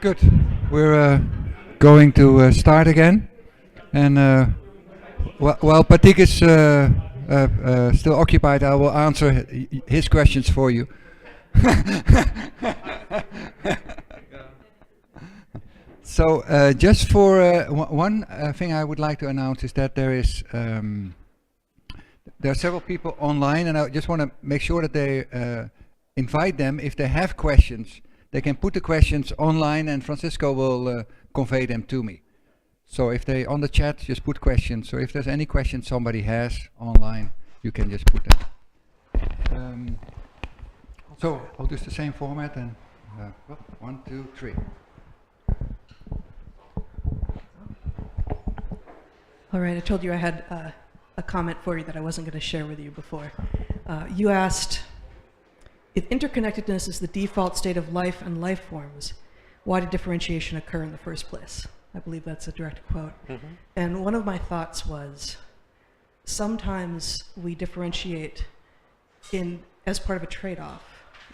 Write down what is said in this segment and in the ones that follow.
Good. We're going to start again. And while Patik is still occupied, I will answer his questions for you. So, just for one thing I would like to announce is that there are several people online, and I just want to make sure that they invite them. If they have questions, they can put the questions online, and Francisco will convey them to me. So if they on the chat, just put questions. So if there's any questions somebody has online, you can just put them. So I'll do the same format and 1, 2, 3. All right, I told you I had a comment for you that I wasn't going to share with you before. You asked, if interconnectedness is the default state of life and life forms, why did differentiation occur in the first place? I believe that's a direct quote. Mm-hmm. And one of my thoughts was, sometimes we differentiate as part of a trade-off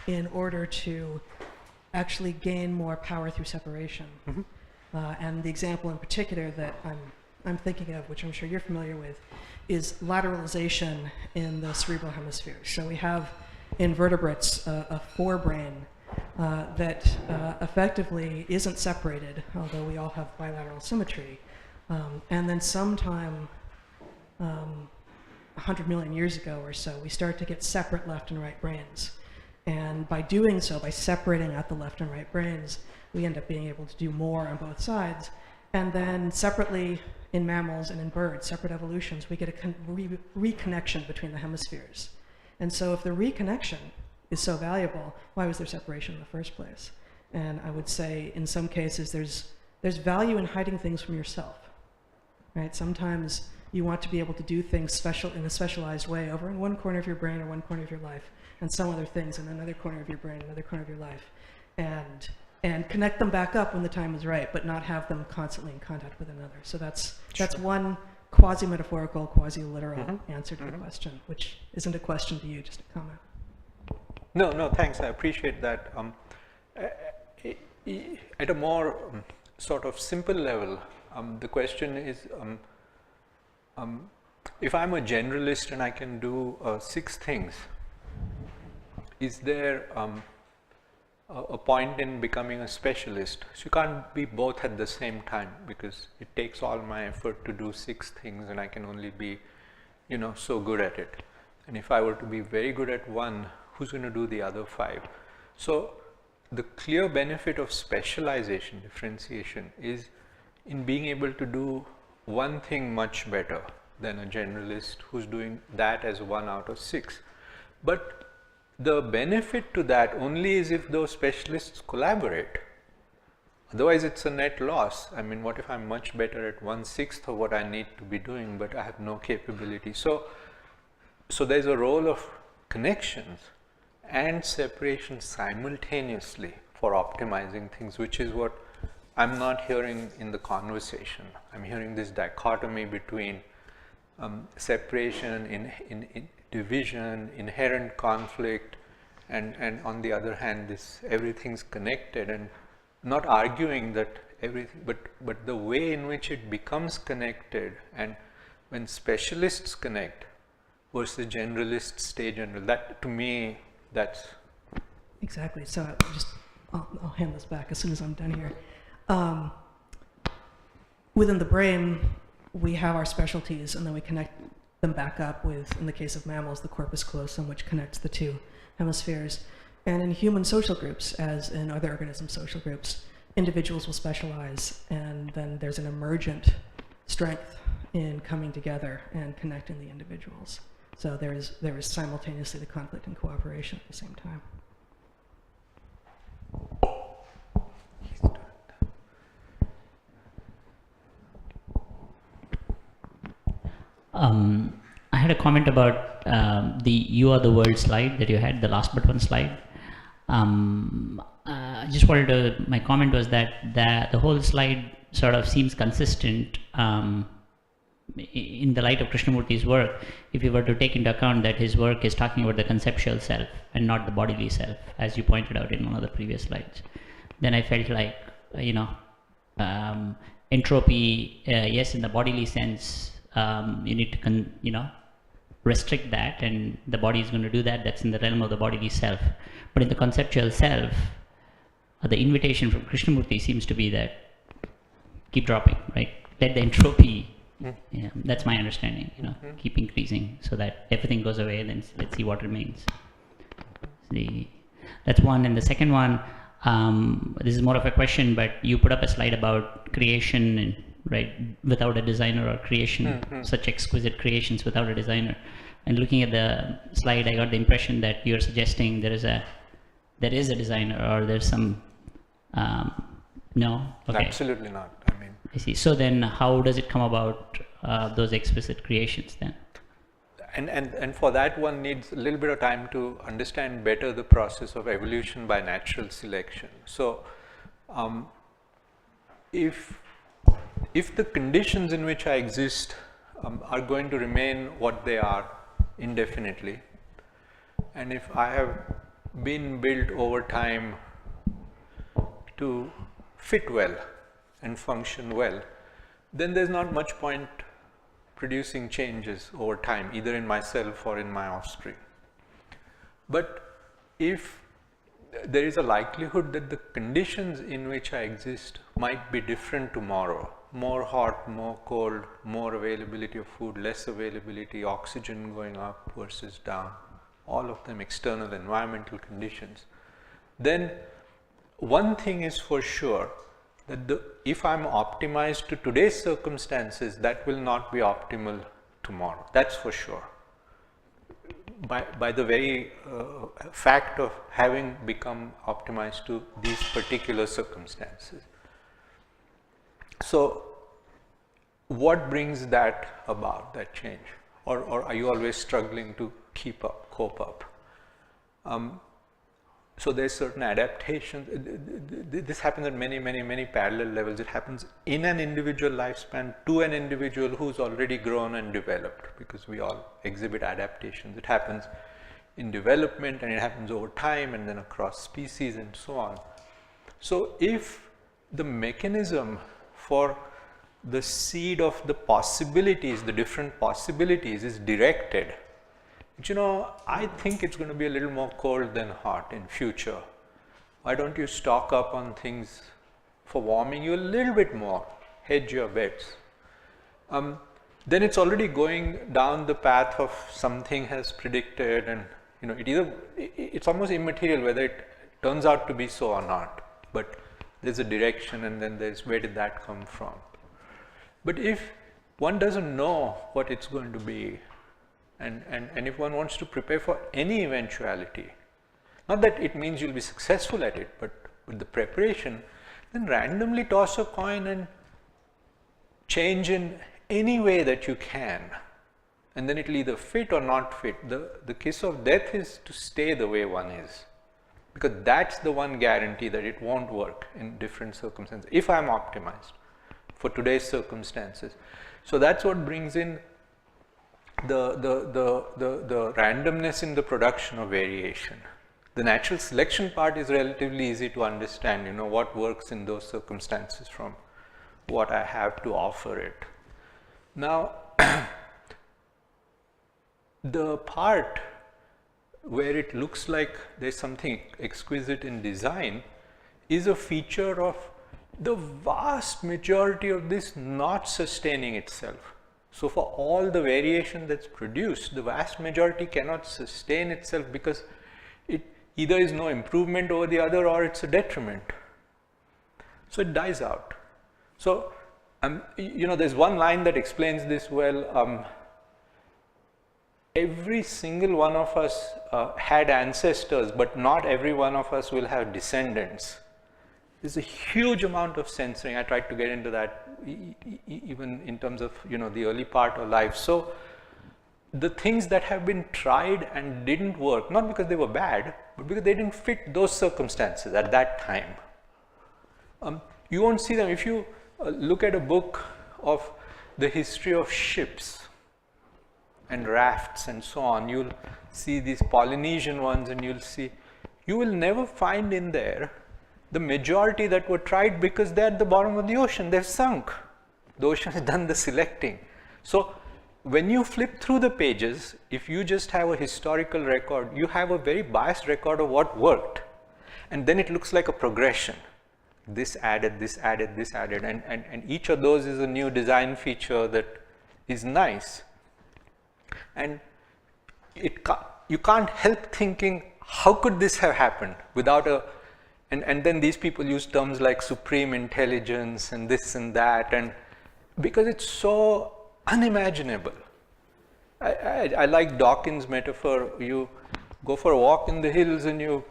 in order to actually gain more power through separation. Mm-hmm. And the example in particular that I'm thinking of, which I'm sure you're familiar with, is lateralization in the cerebral hemisphere. So we have in vertebrates a forebrain that effectively isn't separated, although we all have bilateral symmetry. And then sometime 100 million years ago or so, we start to get separate left and right brains. And by doing so, by separating out the left and right brains, we end up being able to do more on both sides. And then separately in mammals and in birds, separate evolutions, we get a reconnection between the hemispheres. And so if the reconnection is so valuable, why was there separation in the first place? And I would say in some cases there's value in hiding things from yourself, right? Sometimes you want to be able to do things special in a specialized way over in one corner of your brain or one corner of your life, and some other things in another corner of your brain, another corner of your life, and connect them back up when the time is right, but not have them constantly in contact with another. So that's one quasi-metaphorical, quasi-literal answer to the question, which isn't a question to you, just a comment. No, thanks. I appreciate that. At a more sort of simple level, the question is, if I'm a generalist and I can do 6 things, is there a point in becoming a specialist? So you can't be both at the same time, because it takes all my effort to do 6 things and I can only be, so good at it. And if I were to be very good at one, who's going to do the other 5? So the clear benefit of specialization, differentiation, is in being able to do one thing much better than a generalist who's doing that as 1 out of 6. But the benefit to that only is if those specialists collaborate. Otherwise it's a net loss. I mean, what if I'm much better at 1/6 of what I need to be doing, but I have no capability? So there's a role of connections and separation simultaneously for optimizing things, which is what I'm not hearing in the conversation. I'm hearing this dichotomy between separation, in division, inherent conflict, and on the other hand, this everything's connected, and not arguing that everything, but the way in which it becomes connected, and when specialists connect versus generalists stay general. That, to me, that's exactly. So I'll hand this back as soon as I'm done here. Within the brain, we have our specialties, and then we connect them back up with, in the case of mammals, the corpus callosum, which connects the 2 hemispheres. And in human social groups, as in other organism social groups, individuals will specialize, and then there's an emergent strength in coming together and connecting the individuals. So there is simultaneously the conflict and cooperation at the same time. I had a comment about the "You Are the World" slide that you had, the last but one slide. Just wanted to, my comment was that the whole slide sort of seems consistent in the light of Krishnamurti's work, if you were to take into account that his work is talking about the conceptual self and not the bodily self, as you pointed out in one of the previous slides. Then I felt like entropy, yes, in the bodily sense, you need to restrict that, and the body is going to do that. That's in the realm of the bodily self. But in the conceptual self, the invitation from Krishnamurti seems to be that keep dropping, right? Let the entropy. Yeah, that's my understanding. Keep increasing so that everything goes away. Then let's see what remains. That's one, and the second one. This is more of a question, but you put up a slide about creation, and right, without a designer, or creation, such exquisite creations without a designer. And looking at the slide, I got the impression that you're suggesting there is a designer, or there's some. No, okay. Absolutely not. I mean, I see. So then, how does it come about those exquisite creations then? And for that, one needs a little bit of time to understand better the process of evolution by natural selection. So, if the conditions in which I exist are going to remain what they are indefinitely, and if I have been built over time to fit well and function well, then there's not much point producing changes over time, either in myself or in my offspring. But if there is a likelihood that the conditions in which I exist might be different tomorrow, more hot, more cold, more availability of food, less availability, oxygen going up versus down, all of them external environmental conditions, then one thing is for sure, that if I'm optimized to today's circumstances, that will not be optimal tomorrow. That's for sure. By the very fact of having become optimized to these particular circumstances. So, what brings that about, that change? Or are you always struggling to cope up? So there's certain adaptations. This happens at many parallel levels. It happens in an individual lifespan to an individual who's already grown and developed, because we all exhibit adaptations. It happens in development, and it happens over time, and then across species and so on. So if the mechanism for the seed of the possibilities, the different possibilities, is directed, but I think it's going to be a little more cold than hot in future. Why don't you stock up on things for warming you a little bit more, hedge your bets? Then it's already going down the path of something has predicted, and it's almost immaterial whether it turns out to be so or not. But there's a direction, and then there's where did that come from? But if one doesn't know what it's going to be, and if one wants to prepare for any eventuality, not that it means you'll be successful at it, but with the preparation, then randomly toss a coin and change in any way that you can, and then it'll either fit or not fit. The kiss of death is to stay the way one is, because that's the one guarantee that it won't work in different circumstances if I'm optimized for today's circumstances. So that's what brings in the randomness in the production of variation. The natural selection part is relatively easy to understand, what works in those circumstances from what I have to offer it. Now, the part where it looks like there's something exquisite in design is a feature of the vast majority of this not sustaining itself. So for all the variation that's produced, the vast majority cannot sustain itself because it either is no improvement over the other or it's a detriment. So it dies out. So, there's one line that explains this well. Every single one of us had ancestors, but not every one of us will have descendants. There's a huge amount of censoring. I tried to get into that even in terms of the early part of life. So the things that have been tried and didn't work, not because they were bad, but because they didn't fit those circumstances at that time. You won't see them. If you look at a book of the history of ships and rafts and so on, you'll see these Polynesian ones, and you will never find in there the majority that were tried, because they're at the bottom of the ocean, they've sunk. The ocean has done the selecting. So when you flip through the pages, if you just have a historical record, you have a very biased record of what worked. And then it looks like a progression. This added, this added, this added, and each of those is a new design feature that is nice. And you can't help thinking, how could this have happened without a, and then these people use terms like supreme intelligence and this and that, and because it's so unimaginable. I like Dawkins' metaphor. You go for a walk in the hills and you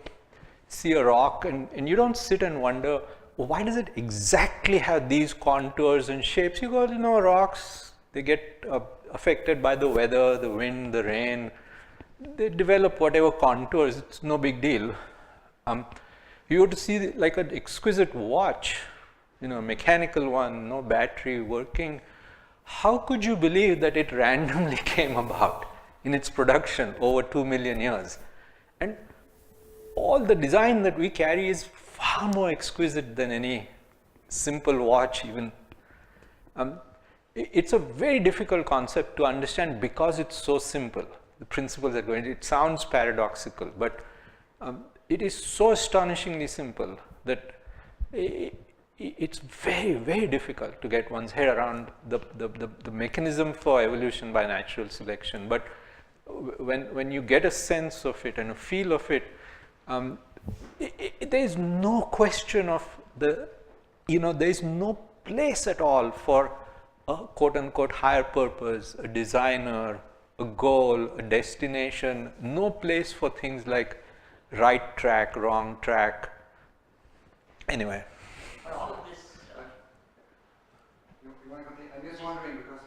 see a rock, and you don't sit and wonder, well, why does it exactly have these contours and shapes? You go, rocks, they get affected by the weather, the wind, the rain. They develop whatever contours, it's no big deal. You have to see like an exquisite watch, a mechanical one, no battery working. How could you believe that it randomly came about in its production over 2 million years? And all the design that we carry is far more exquisite than any simple watch even. It's a very difficult concept to understand because it's so simple. The principles are going, it sounds paradoxical, but it is so astonishingly simple that it's very, very difficult to get one's head around the mechanism for evolution by natural selection. But when you get a sense of it and a feel of it, there is no question of there is no place at all for a quote-unquote higher purpose, a designer, a goal, a destination, no place for things like right track, wrong track. Anyway. All of this. You want to continue? I'm just wondering because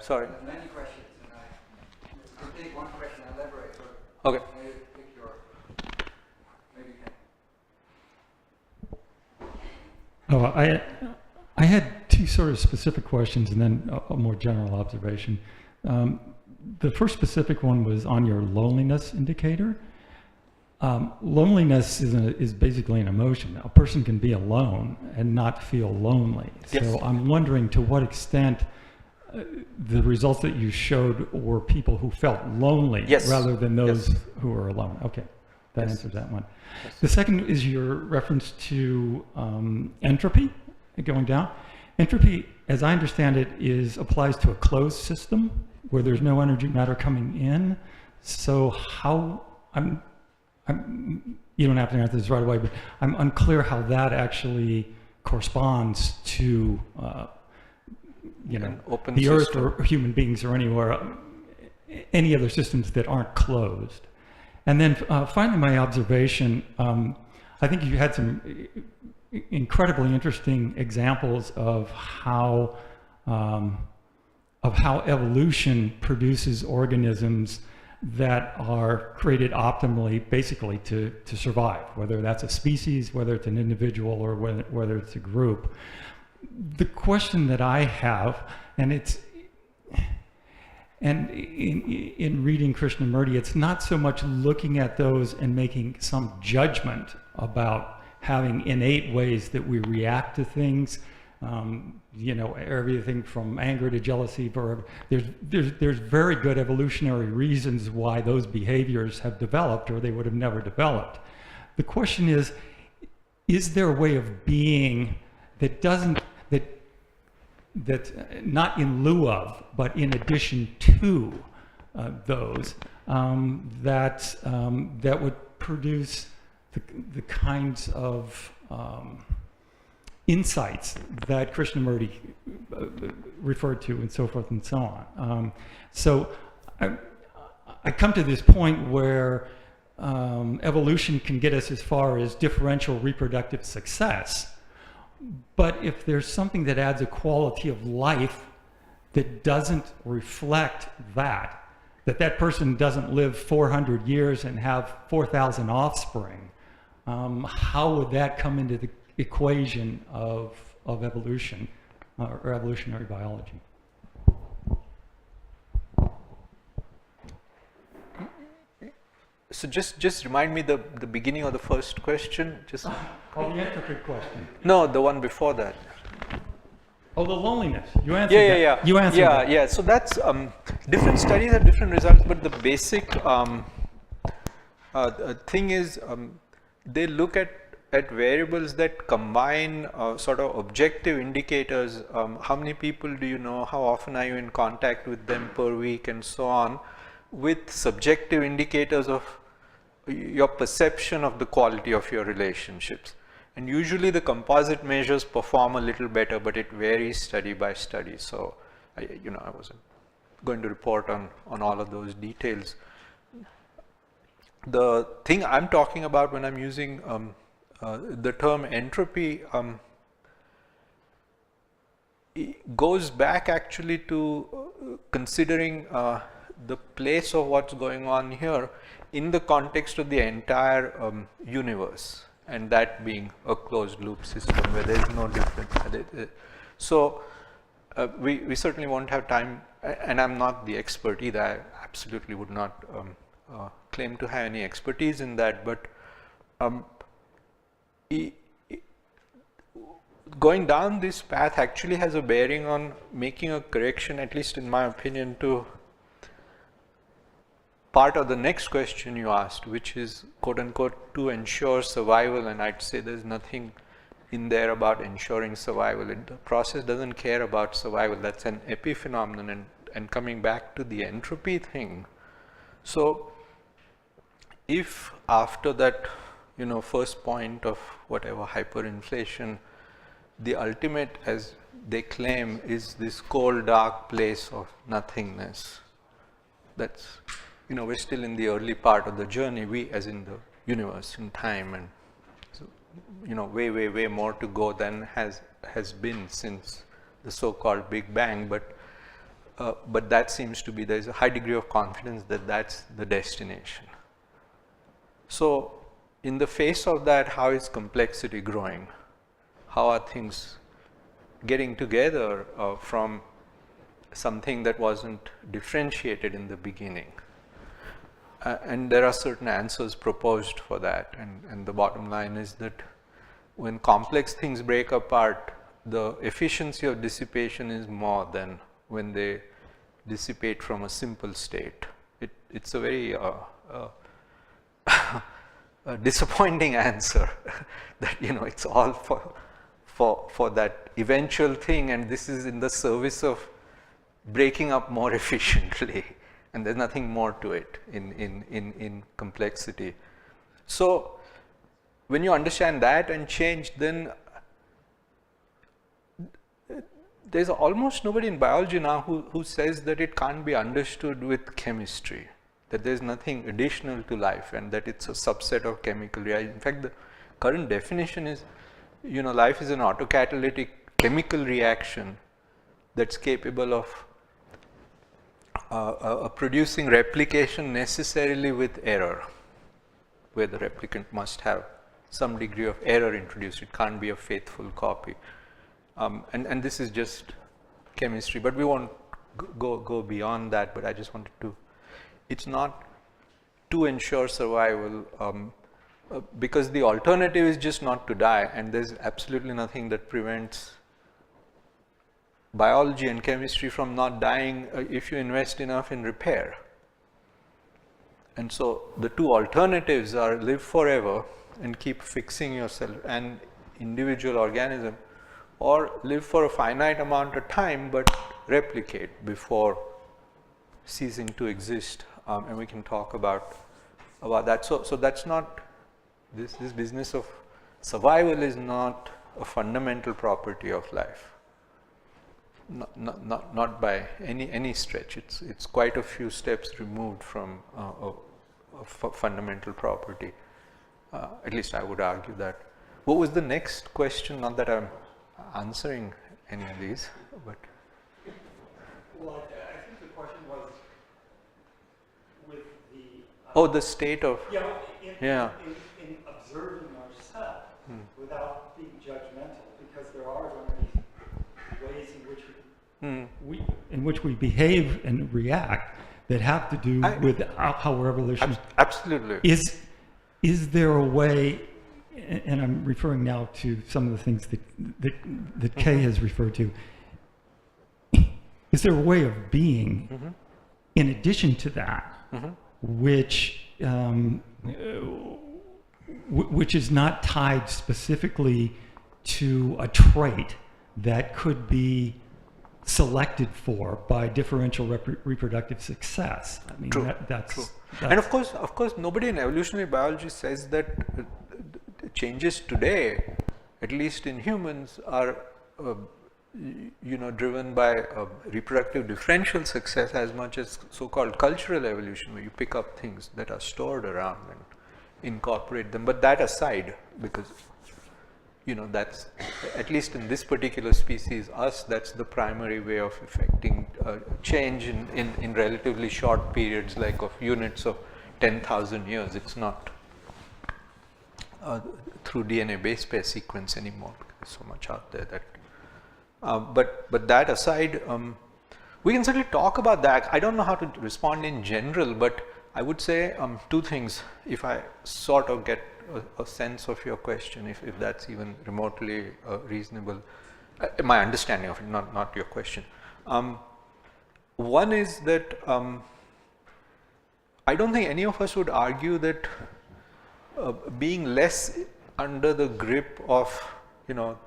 Sorry. there are many questions, and I could take one question and elaborate. Okay. Maybe pick your. Maybe you can. Oh, I had two sort of specific questions and then a more general observation. The first specific one was on your loneliness indicator. Loneliness is basically an emotion. A person can be alone and not feel lonely. Yes. So I'm wondering to what extent the results that you showed were people who felt lonely Yes. rather than those Yes. who were alone. Okay, that Yes. answers that one. Yes. The second is your reference to entropy going down. Entropy, as I understand it, applies to a closed system where there's no energy matter coming in. So how, you don't have to answer this right away, but I'm unclear how that actually corresponds to, An open the Earth system. or human beings or anywhere, any other systems that aren't closed. And then finally, my observation, I think you had some incredibly interesting examples of how evolution produces organisms that are created optimally, basically to survive, whether that's a species, whether it's an individual, or whether it's a group. The question that I have, and in reading Krishnamurti, it's not so much looking at those and making some judgment about having innate ways that we react to things, everything from anger to jealousy. There's very good evolutionary reasons why those behaviors have developed, or they would have never developed. The question is there a way of being that doesn't, that's not in lieu of, but in addition to those, that would produce the kinds of insights that Krishnamurti referred to, and so forth and so on. So I come to this point where evolution can get us as far as differential reproductive success. But if there's something that adds a quality of life that doesn't reflect that person doesn't live 400 years and have 4,000 offspring, how would that come into the equation of evolution or evolutionary biology? So just remind me the beginning of the first question. Just Oh, the entropy question. no, the one before that. Oh, the loneliness. You answered Yeah, that. yeah, yeah. You answered yeah, that. yeah. So that's different studies have different results, but the basic thing is they look at variables that combine sort of objective indicators. How many people do you know? How often are you in contact with them per week, and so on, with subjective indicators of your perception of the quality of your relationships. And usually the composite measures perform a little better, but it varies study by study. So, I wasn't going to report on all of those details. The thing I'm talking about when I'm using the term entropy it goes back actually to considering the place of what's going on here in the context of the entire universe, and that being a closed loop system where there is no difference. So we certainly won't have time, and I'm not the expert either. I absolutely would not claim to have any expertise in that, but going down this path actually has a bearing on making a correction, at least in my opinion, to part of the next question you asked, which is quote unquote to ensure survival. And I'd say there's nothing in there about ensuring survival. The process doesn't care about survival. That's an epiphenomenon. And coming back to the entropy thing, so if after that first point of whatever hyperinflation, the ultimate, as they claim, is this cold dark place of nothingness, that's we're still in the early part of the journey, we as in the universe in time, and so way more to go than has been since the so-called Big Bang, but that seems to be, there's a high degree of confidence that that's the destination. So in the face of that, how is complexity growing? How are things getting together from something that wasn't differentiated in the beginning? And there are certain answers proposed for that, and the bottom line is that when complex things break apart, the efficiency of dissipation is more than when they dissipate from a simple state. It's a very a disappointing answer that it's all for that eventual thing, and this is in the service of breaking up more efficiently, and there's nothing more to it in complexity. So when you understand that and change, then there's almost nobody in biology now who says that it can't be understood with chemistry, that there's nothing additional to life and that it's a subset of chemical reaction. In fact, the current definition is, life is an autocatalytic chemical reaction that's capable of producing replication necessarily with error, where the replicant must have some degree of error introduced. It can't be a faithful copy. And this is just chemistry, but we won't go beyond that. But I just wanted to, it's not to ensure survival, because the alternative is just not to die, and there's absolutely nothing that prevents biology and chemistry from not dying if you invest enough in repair. And so the two alternatives are live forever and keep fixing yourself, an individual organism, or live for a finite amount of time but replicate before ceasing to exist. And we can talk about that. So that's not, this business of survival is not a fundamental property of life. Not by any stretch. It's quite a few steps removed from a fundamental property. At least I would argue that. What was the next question? Not that I'm answering any of these, but. Well, I think the question was with the state of. In observing ourselves without being judgmental, because there are going to be ways in which we behave and react that have to do with how evolution Absolutely. is there a way, and I'm referring now to some of the things that Kay has referred to, is there a way of being in addition to that, which which is not tied specifically to a trait that could be selected for by differential reproductive success? I mean, True. that's And of course, nobody in evolutionary biology says that changes today, at least in humans, are driven by reproductive differential success as much as so-called cultural evolution, where you pick up things that are stored around and incorporate them. But that aside, because that's, at least in this particular species, that's the primary way of effecting change in relatively short periods, like of units of 10,000 years. It's not through DNA base pair sequence anymore, because there's so much out there that. But that aside, we can certainly talk about that. I don't know how to respond in general, but I would say two things, if I sort of get a sense of your question, if that's even remotely reasonable, my understanding of it, not your question. One is that I don't think any of us would argue that being less under the grip of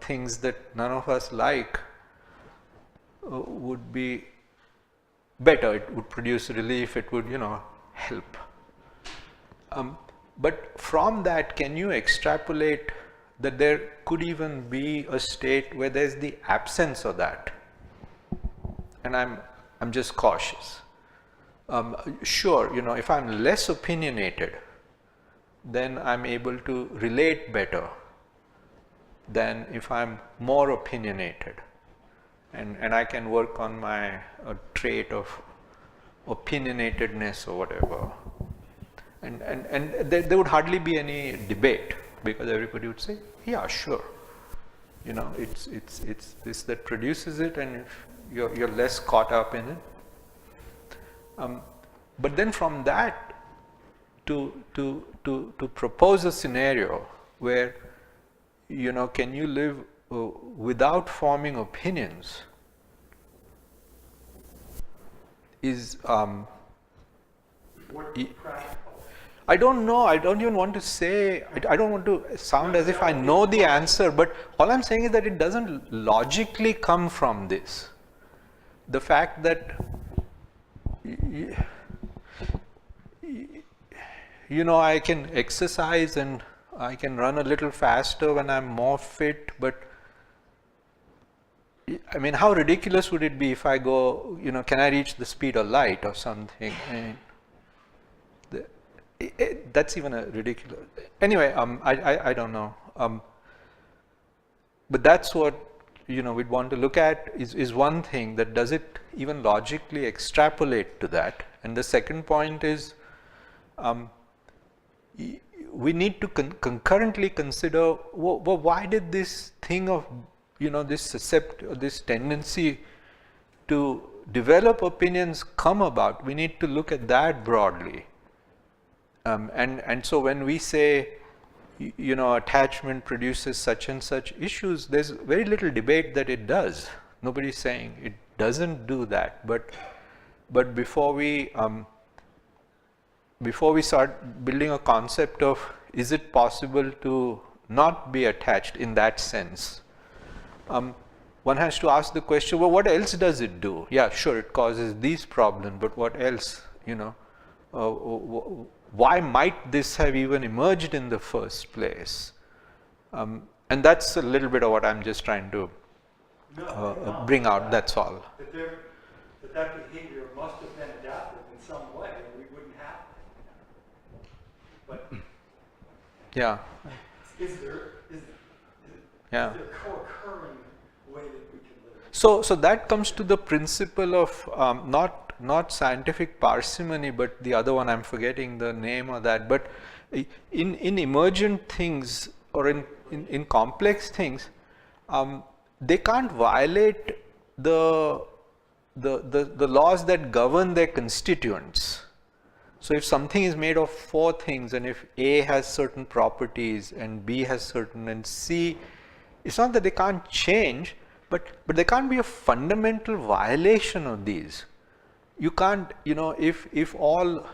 things that none of us like would be better. It would produce relief. It would help. But from that, can you extrapolate that there could even be a state where there's the absence of that? And I'm just cautious. Sure, if I'm less opinionated, then I'm able to relate better than if I'm more opinionated, and I can work on my trait of opinionatedness or whatever. And there would hardly be any debate, because everybody would say, yeah, sure. It's this that produces it, and if you're less caught up in it. But then from that to propose a scenario where can you live without forming opinions is I don't know. I don't even want to say, I don't want to sound as if I know the answer, but all I'm saying is that it doesn't logically come from this. The fact that, I can exercise and I can run a little faster when I'm more fit, but I mean, how ridiculous would it be if I go, can I reach the speed of light or something? That's even a ridiculous. Anyway, I don't know. But that's what we'd want to look at is one thing, that does it even logically extrapolate to that? And the second point is we need to concurrently consider why did this thing of this tendency to develop opinions come about? We need to look at that broadly. And so when we say, attachment produces such and such issues, there's very little debate that it does. Nobody's saying it doesn't do that. But before we start building a concept of, is it possible to not be attached in that sense, one has to ask the question, well, what else does it do? Yeah, sure, it causes these problems, but what else, why might this have even emerged in the first place? And that's a little bit of what I'm just trying to bring out, that's all. That behavior must have been adaptive in some way, or we wouldn't have it. But yeah. Is there Yeah. a co-occurring way that we can live? So that comes to the principle of not scientific parsimony, but the other one, I'm forgetting the name of that. But in emergent things, or in complex things, they can't violate the the laws that govern their constituents. So if something is made of 4 things, and if A has certain properties and B has certain and C, it's not that they can't change, but there can't be a fundamental violation of these. You can't, if all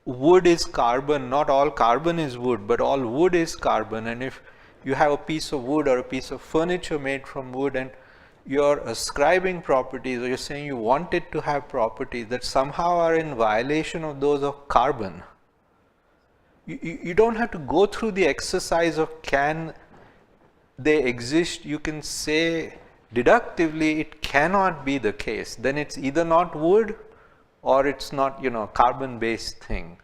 wood is carbon, not all carbon is wood, but all wood is carbon, and if you have a piece of wood or a piece of furniture made from wood and you're ascribing properties, or you're saying you want it to have properties that somehow are in violation of those of carbon, you don't have to go through the exercise of can they exist. You can say deductively it cannot be the case. Then it's either not wood or it's not, carbon based thing.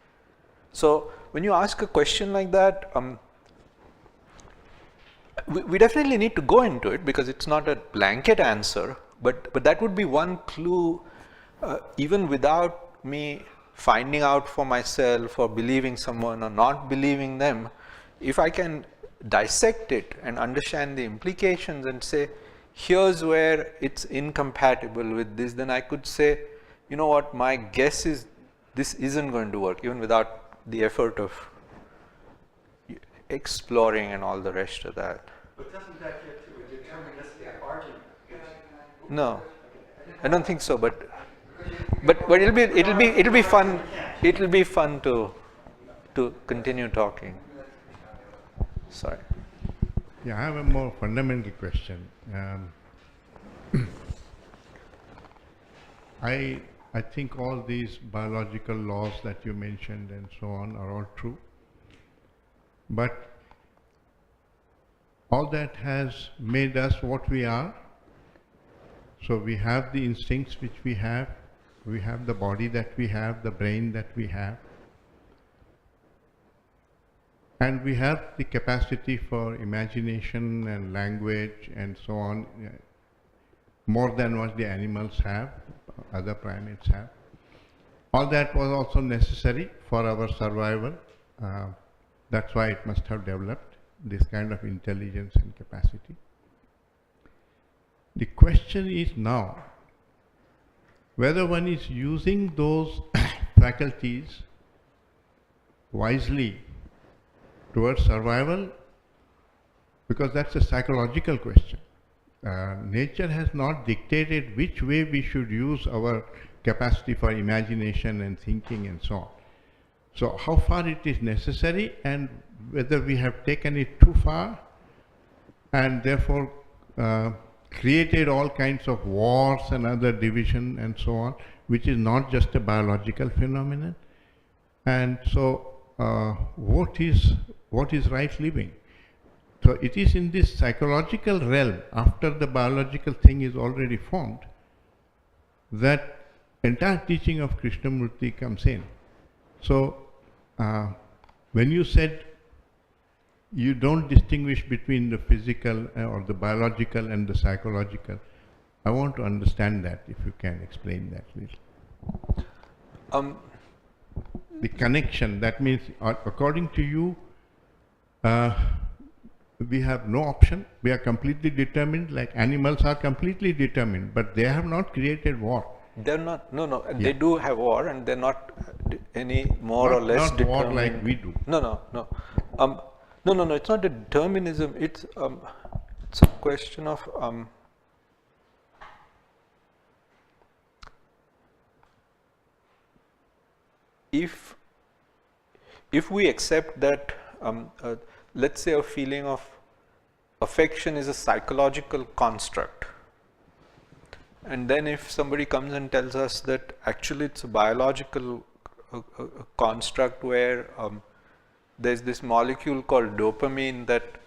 So when you ask a question like that, we definitely need to go into it, because it's not a blanket answer, but that would be one clue, even without me finding out for myself or believing someone or not believing them. If I can dissect it and understand the implications and say, here's where it's incompatible with this, then I could say, you know what, my guess is this isn't going to work, even without the effort of exploring and all the rest of that. But doesn't that get to a deterministic argument? No, I don't think so. But it'll be fun. It'll be fun to continue talking. Sorry. Yeah, I have a more fundamental question. I think all these biological laws that you mentioned and so on are all true. But all that has made us what we are. So we have the instincts which we have the body that we have, the brain that we have, and we have the capacity for imagination and language and so on, more than what the animals have, other primates have. All that was also necessary for our survival. That's why it must have developed this kind of intelligence and capacity. The question is now whether one is using those faculties wisely towards survival, because that's a psychological question. Nature has not dictated which way we should use our capacity for imagination and thinking and so on. So how far it is necessary, and whether we have taken it too far and therefore created all kinds of wars and other division and so on, which is not just a biological phenomenon. And so what is right living? So it is in this psychological realm, after the biological thing is already formed, that entire teaching of Krishnamurti comes in. So when you said you don't distinguish between the physical or the biological and the psychological, I want to understand that, if you can explain that, please. The connection, that means according to you, we have no option, we are completely determined, like animals are completely determined, but they have not created war. They're not, no, Yeah. they do have war, and they're not any more or less not determined. war like we do. No, it's not a determinism, it's a question of if we accept that, let's say a feeling of affection is a psychological construct, and then if somebody comes and tells us that actually it's a biological construct where there's this molecule called dopamine that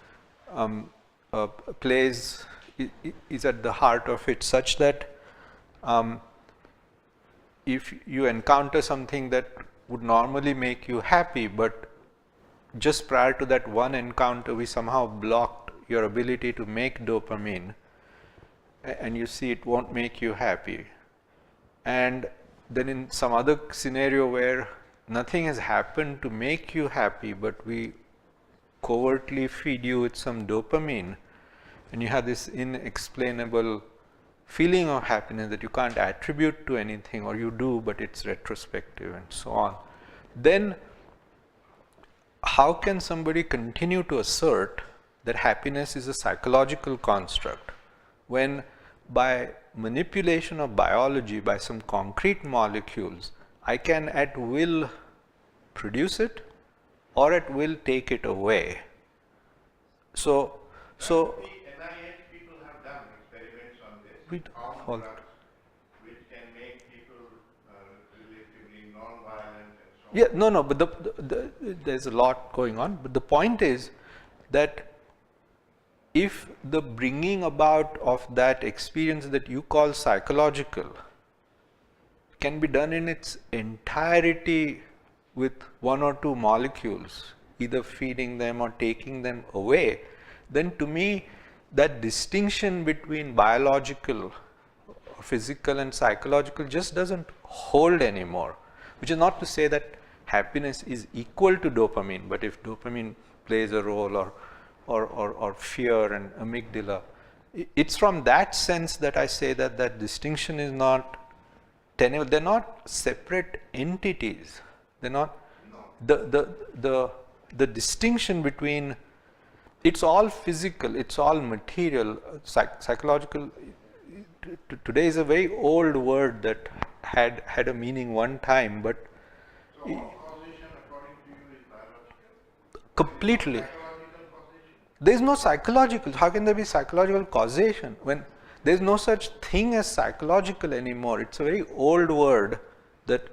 is at the heart of it, such that if you encounter something that would normally make you happy, but just prior to that one encounter we somehow blocked your ability to make dopamine, and you see it won't make you happy. And then in some other scenario where nothing has happened to make you happy, but we covertly feed you with some dopamine, and you have this inexplainable feeling of happiness that you can't attribute to anything, or you do, but it's retrospective and so on, then how can somebody continue to assert that happiness is a psychological construct when by manipulation of biology, by some concrete molecules, I can at will produce it or at will take it away? So NIH people have done experiments on this. We Found follow. drugs which can make people relatively non-violent and so on. yeah, no, but there's a lot going on. But the point is that if the bringing about of that experience that you call psychological can be done in its entirety with one or two molecules, either feeding them or taking them away, then to me that distinction between biological, physical and psychological just doesn't hold anymore. Which is not to say that happiness is equal to dopamine, but if dopamine plays a role, or fear and amygdala, it's from that sense that I say that that distinction is not tenable. They're not separate entities. They're not the distinction between, it's all physical, it's all material, psychological. Today is a very old word that had a meaning one time, but So all causation according to you is biological? completely. Psychological causation? There is no psychological. How can there be psychological causation when there is no such thing as psychological anymore? It's a very old word that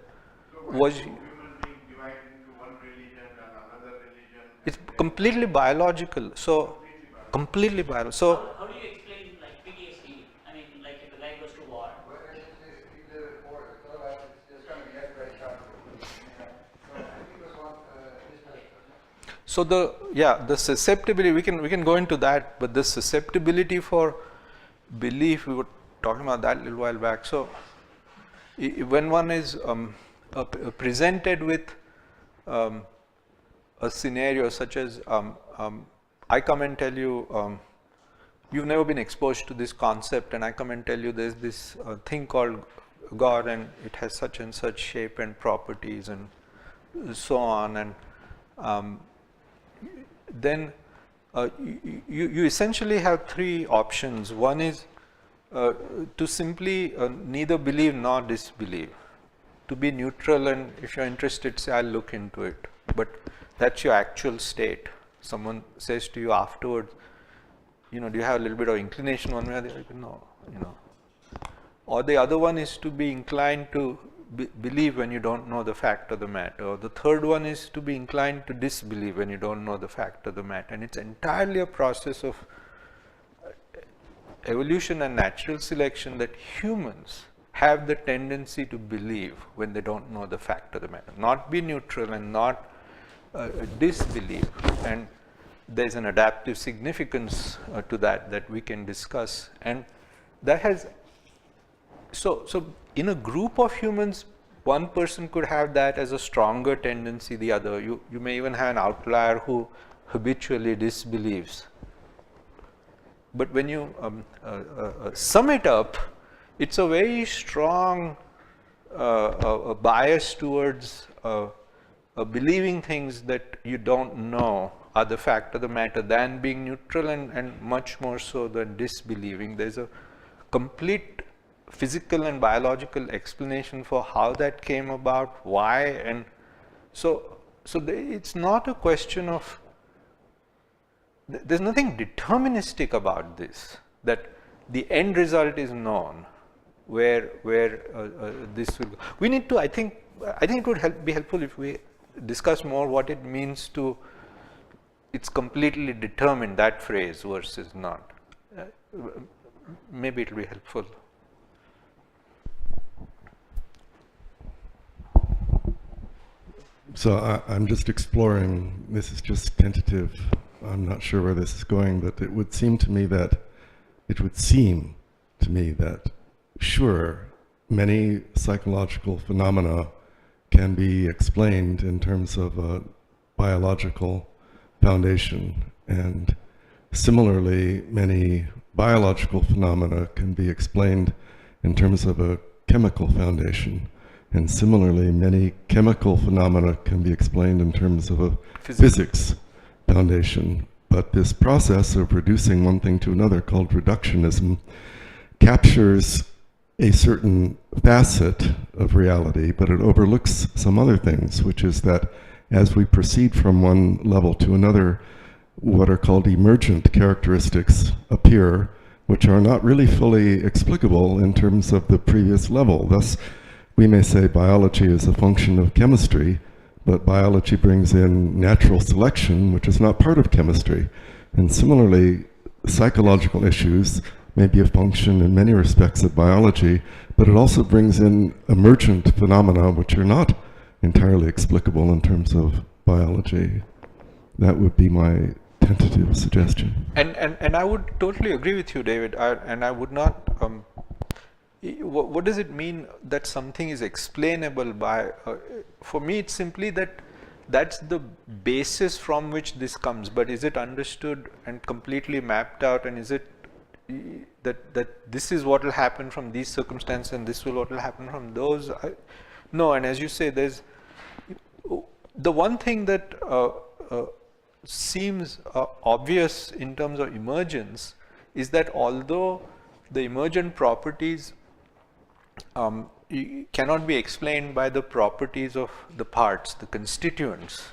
was. Human being divided into one religion and another religion. It's completely biological. So completely biological. So How do you explain like PTSD? I mean, like if the guy goes to war. So the susceptibility, we can go into that, but the susceptibility for belief, we were talking about that a little while back. So when one is presented with a scenario such as I come and tell you you've never been exposed to this concept, and I come and tell you there's this thing called God and it has such and such shape and properties and so on, and then you essentially have three options. One is to simply neither believe nor disbelieve, to be neutral, and if you're interested, say I'll look into it, but that's your actual state. Someone says to you afterwards, do you have a little bit of inclination one way or the other? No, Or the other one is to be inclined to believe when you don't know the fact of the matter. Or the third one is to be inclined to disbelieve when you don't know the fact of the matter. And it's entirely a process of evolution and natural selection that humans have the tendency to believe when they don't know the fact of the matter. Not be neutral and not disbelieve. And there's an adaptive significance to that we can discuss. And that has, so in a group of humans, one person could have that as a stronger tendency, the other. You may even have an outlier who habitually disbelieves. But when you sum it up, it's a very strong bias towards believing things that you don't know are the fact of the matter than being neutral, and much more so than disbelieving. There's a complete physical and biological explanation for how that came about, why, and so it's not a question of, there's nothing deterministic about this, that the end result is known, where this will go. We need to, I think it would be helpful if we discuss more what it means to, it's completely determined, that phrase versus not. Maybe it will be helpful. So I'm just exploring, this is just tentative, I'm not sure where this is going, but it would seem to me that, sure, many psychological phenomena can be explained in terms of a biological foundation, and similarly many biological phenomena can be explained in terms of a chemical foundation. And similarly, many chemical phenomena can be explained in terms of a physics foundation. But this process of reducing one thing to another, called reductionism, captures a certain facet of reality, but it overlooks some other things, which is that as we proceed from one level to another, what are called emergent characteristics appear, which are not really fully explicable in terms of the previous level. Thus, we may say biology is a function of chemistry, but biology brings in natural selection, which is not part of chemistry. And similarly, psychological issues may be a function in many respects of biology, but it also brings in emergent phenomena which are not entirely explicable in terms of biology. That would be my tentative suggestion. And I would totally agree with you, David. I would not. What does it mean that something is explainable by? For me, it's simply that that's the basis from which this comes. But is it understood and completely mapped out? And is it that this is what will happen from these circumstances, and this will what will happen from those? No. And as you say, there's the one thing that seems obvious in terms of emergence is that although the emergent properties cannot be explained by the properties of the parts, the constituents,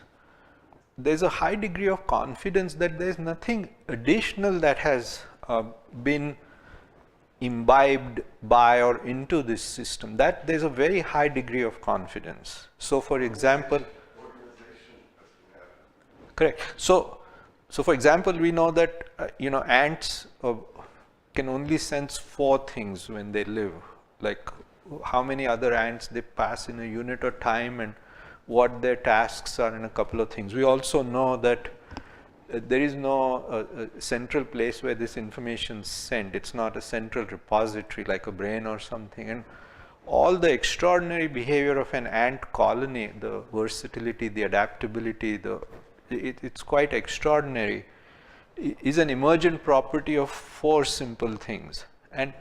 there's a high degree of confidence that there's nothing additional that has been imbibed by or into this system. That there's a very high degree of confidence. So for example, correct. So for example, we know that ants can only sense 4 things when they live, like how many other ants they pass in a unit of time and what their tasks are in a couple of things. We also know that there is no central place where this information is sent. It's not a central repository like a brain or something. And all the extraordinary behavior of an ant colony, the versatility, the adaptability, it's quite extraordinary, is an emergent property of 4 simple things. And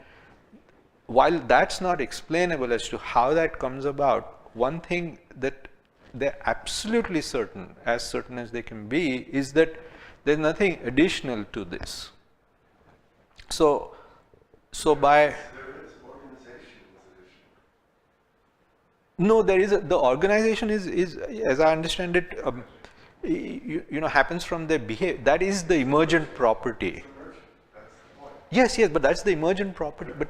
while that's not explainable as to how that comes about, one thing that they're absolutely certain as they can be, is that there's nothing additional to this. So by no, there is the organization is as I understand it, happens from their behavior. That is the emergent property. Yes, but that's the emergent property. But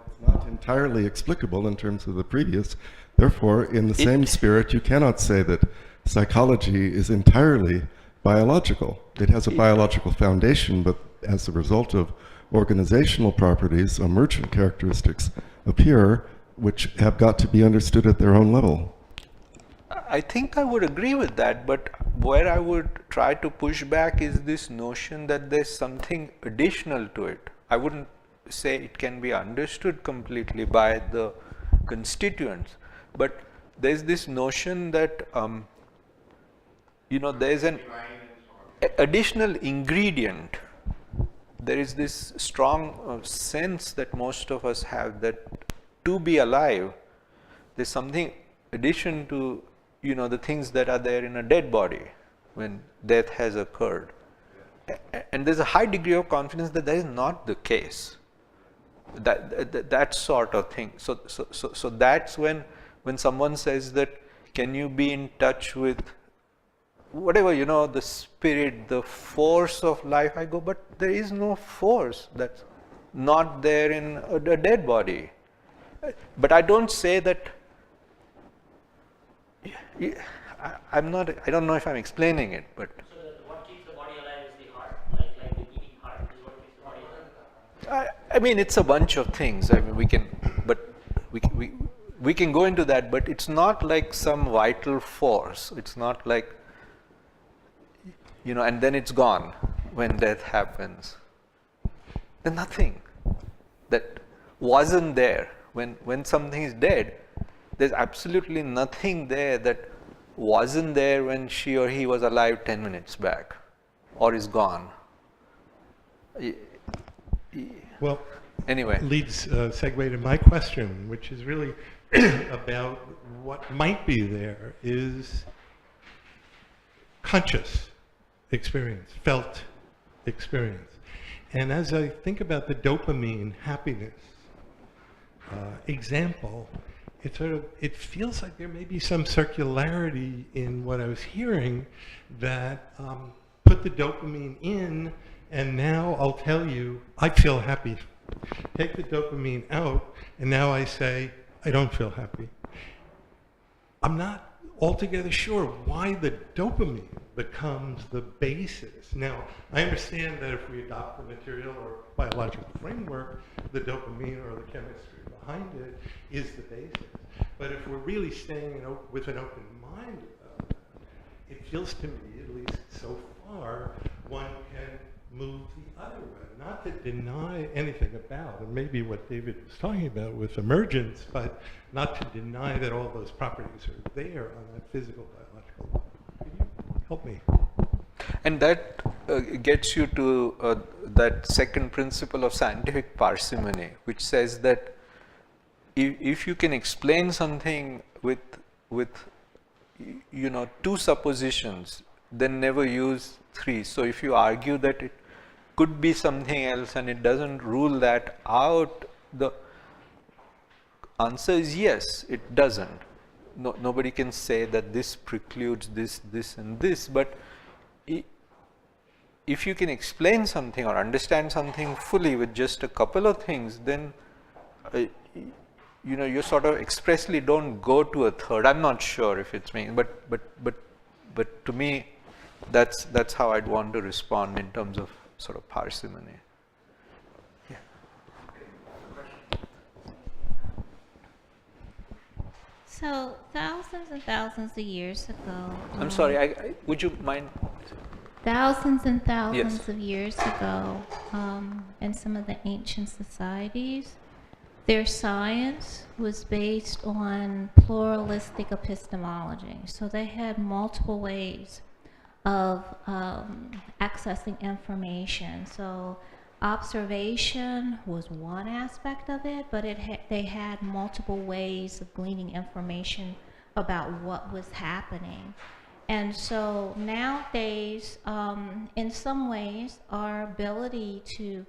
it's not entirely explicable in terms of the previous. Therefore, in the same spirit, you cannot say that psychology is entirely biological. It has a biological foundation, but as a result of organizational properties, emergent characteristics appear, which have got to be understood at their own level. I think I would agree with that, but where I would try to push back is this notion that there's something additional to it. I wouldn't say it can be understood completely by the constituents, but there's this notion that there's an additional ingredient. There is this strong sense that most of us have that to be alive, there's something addition to the things that are there in a dead body when death has occurred. And there's a high degree of confidence that that is not the case. That sort of thing. So that's when someone says that, can you be in touch with whatever, the spirit, the force of life? I go, but there is no force that's not there in a dead body. But I don't say that. I don't know if I'm explaining it, but. So what keeps the body alive is the heart, like the beating heart is what keeps the body alive. I mean, it's a bunch of things. I mean, we can go into that, but it's not like some vital force. It's not like, and then it's gone when death happens. There's nothing that wasn't there when something is dead. There's absolutely nothing there that wasn't there when she or he was alive 10 minutes back, or is gone, y- Well, anyway, leads segue to my question, which is really about what might be there is conscious experience, felt experience. And as I think about the dopamine happiness example, it feels like there may be some circularity in what I was hearing that put the dopamine in, and now I'll tell you, I feel happy. Take the dopamine out, and now I say, I don't feel happy. I'm not altogether sure why the dopamine becomes the basis. Now, I understand that if we adopt the material or biological framework, the dopamine or the chemistry behind it is the basis. But if we're really staying with an open mind about it, it feels to me, at least so far, one can move the other way. Not to deny anything about, and maybe what David was talking about with emergence, but not to deny that all those properties are there on that physical, biological level. Can you help me? and that gets you to that second principle of scientific parsimony, which says that if you can explain something with two suppositions, then never use three. So if you argue that it could be something else and it doesn't rule that out, the answer is yes, it doesn't. Nobody can say that this precludes this, this and this, but if you can explain something or understand something fully with just a couple of things, then you sort of expressly don't go to a third. I'm not sure if it's me, but to me, that's how I'd want to respond in terms of sort of parsimony. Yeah. So thousands and thousands of years ago. I'm sorry. Would you mind? Thousands and thousands Yes. of years ago, in some of the ancient societies, their science was based on pluralistic epistemology. So they had multiple ways of accessing information. So observation was one aspect of it, but they had multiple ways of gleaning information about what was happening. And so nowadays, in some ways, our ability to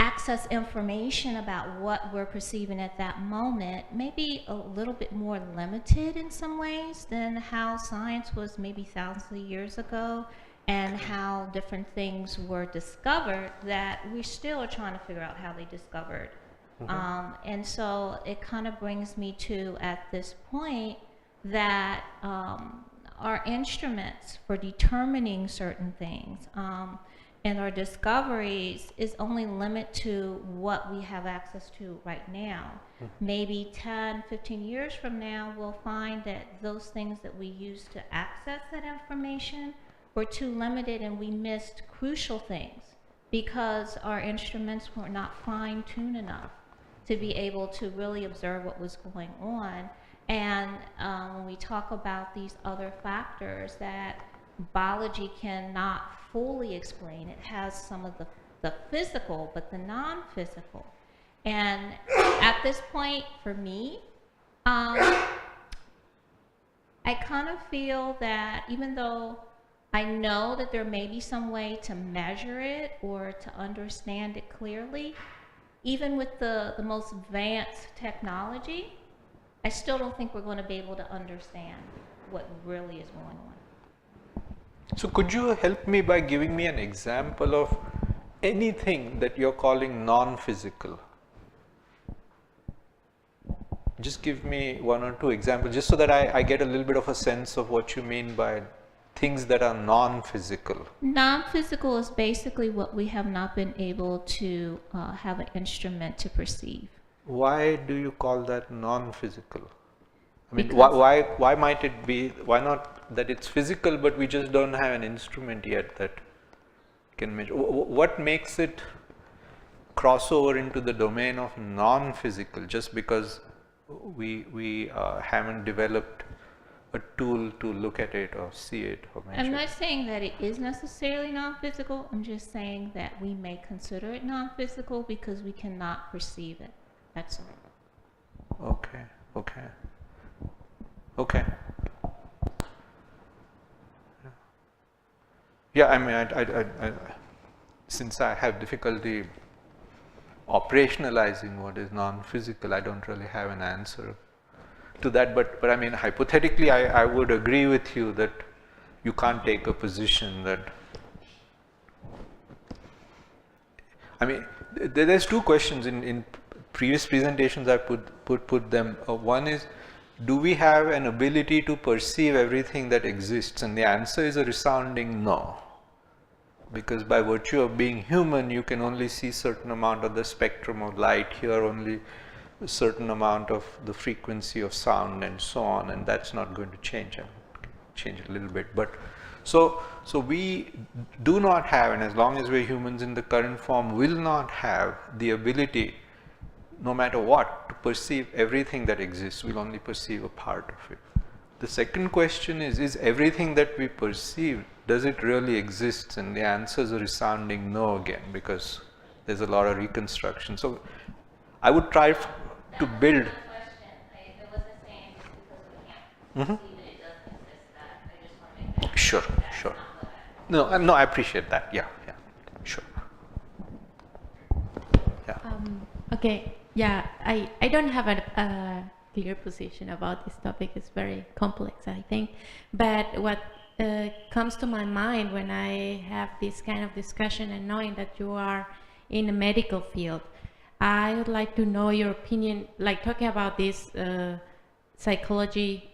access information about what we're perceiving at that moment may be a little bit more limited in some ways than how science was maybe thousands of years ago, and how different things were discovered that we still are trying to figure out how they discovered. And so it kind of brings me to, at this point, that our instruments for determining certain things and our discoveries is only limited to what we have access to right now. Maybe 10, 15 years from now, we'll find that those things that we use to access that information were too limited and we missed crucial things because our instruments were not fine-tuned enough to be able to really observe what was going on. And when we talk about these other factors that biology cannot fully explain, it has some of the physical, but the non-physical. And at this point, for me, I kind of feel that even though I know that there may be some way to measure it or to understand it clearly, even with the most advanced technology, I still don't think we're going to be able to understand what really is going on. So could you help me by giving me an example of anything that you're calling non-physical? Just give me one or two examples, just so that I get a little bit of a sense of what you mean by things that are non-physical. Non-physical is basically what we have not been able to have an instrument to perceive. Why do you call that non-physical? I mean, Because- why might it be, why not that it's physical but we just don't have an instrument yet that can measure? What makes it cross over into the domain of non-physical just because we haven't developed a tool to look at it or see it or measure. I'm not saying that it is necessarily non-physical. I'm just saying that we may consider it non-physical because we cannot perceive it. That's all. Okay, okay, okay. Yeah, I mean, I since I have difficulty operationalizing what is non-physical, I don't really have an answer to that. But I mean, hypothetically, I would agree with you that you can't take a position that. I mean, there's two questions in previous presentations. I put them. One is, do we have an ability to perceive everything that exists? And the answer is a resounding no. Because by virtue of being human, you can only see certain amount of the spectrum of light, hear only a certain amount of the frequency of sound and so on, and that's not going to change. Change it a little bit, but so we do not have, and as long as we're humans in the current form, will not have the ability, no matter what, to perceive everything that exists. We'll only perceive a part of it. The second question is everything that we perceive, does it really exist? And the answer is a resounding no again, because there's a lot of reconstruction. So I would try to build. Sure, sure. No, I appreciate that. Yeah, sure. Yeah. Okay, yeah, I don't have a clear position about this topic. It's very complex, I think. But what comes to my mind when I have this kind of discussion and knowing that you are in the medical field, I would like to know your opinion, like talking about this psychology,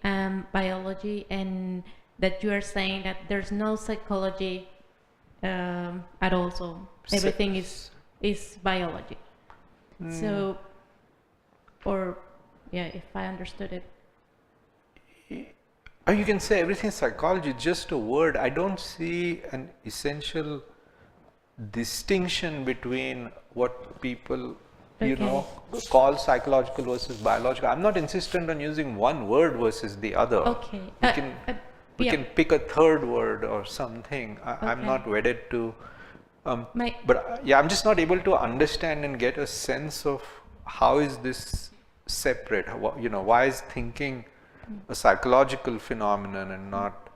biology, and that you are saying that there's no psychology at all, so everything is biology. So, or yeah, if I understood it. You can say everything is psychology, just a word. I don't see an essential distinction between what people, call psychological versus biological. I'm not insistent on using one word versus the other. Okay. We can pick a third word or something. I'm not wedded to. But I'm just not able to understand and get a sense of how is this separate. Why is thinking a psychological phenomenon and not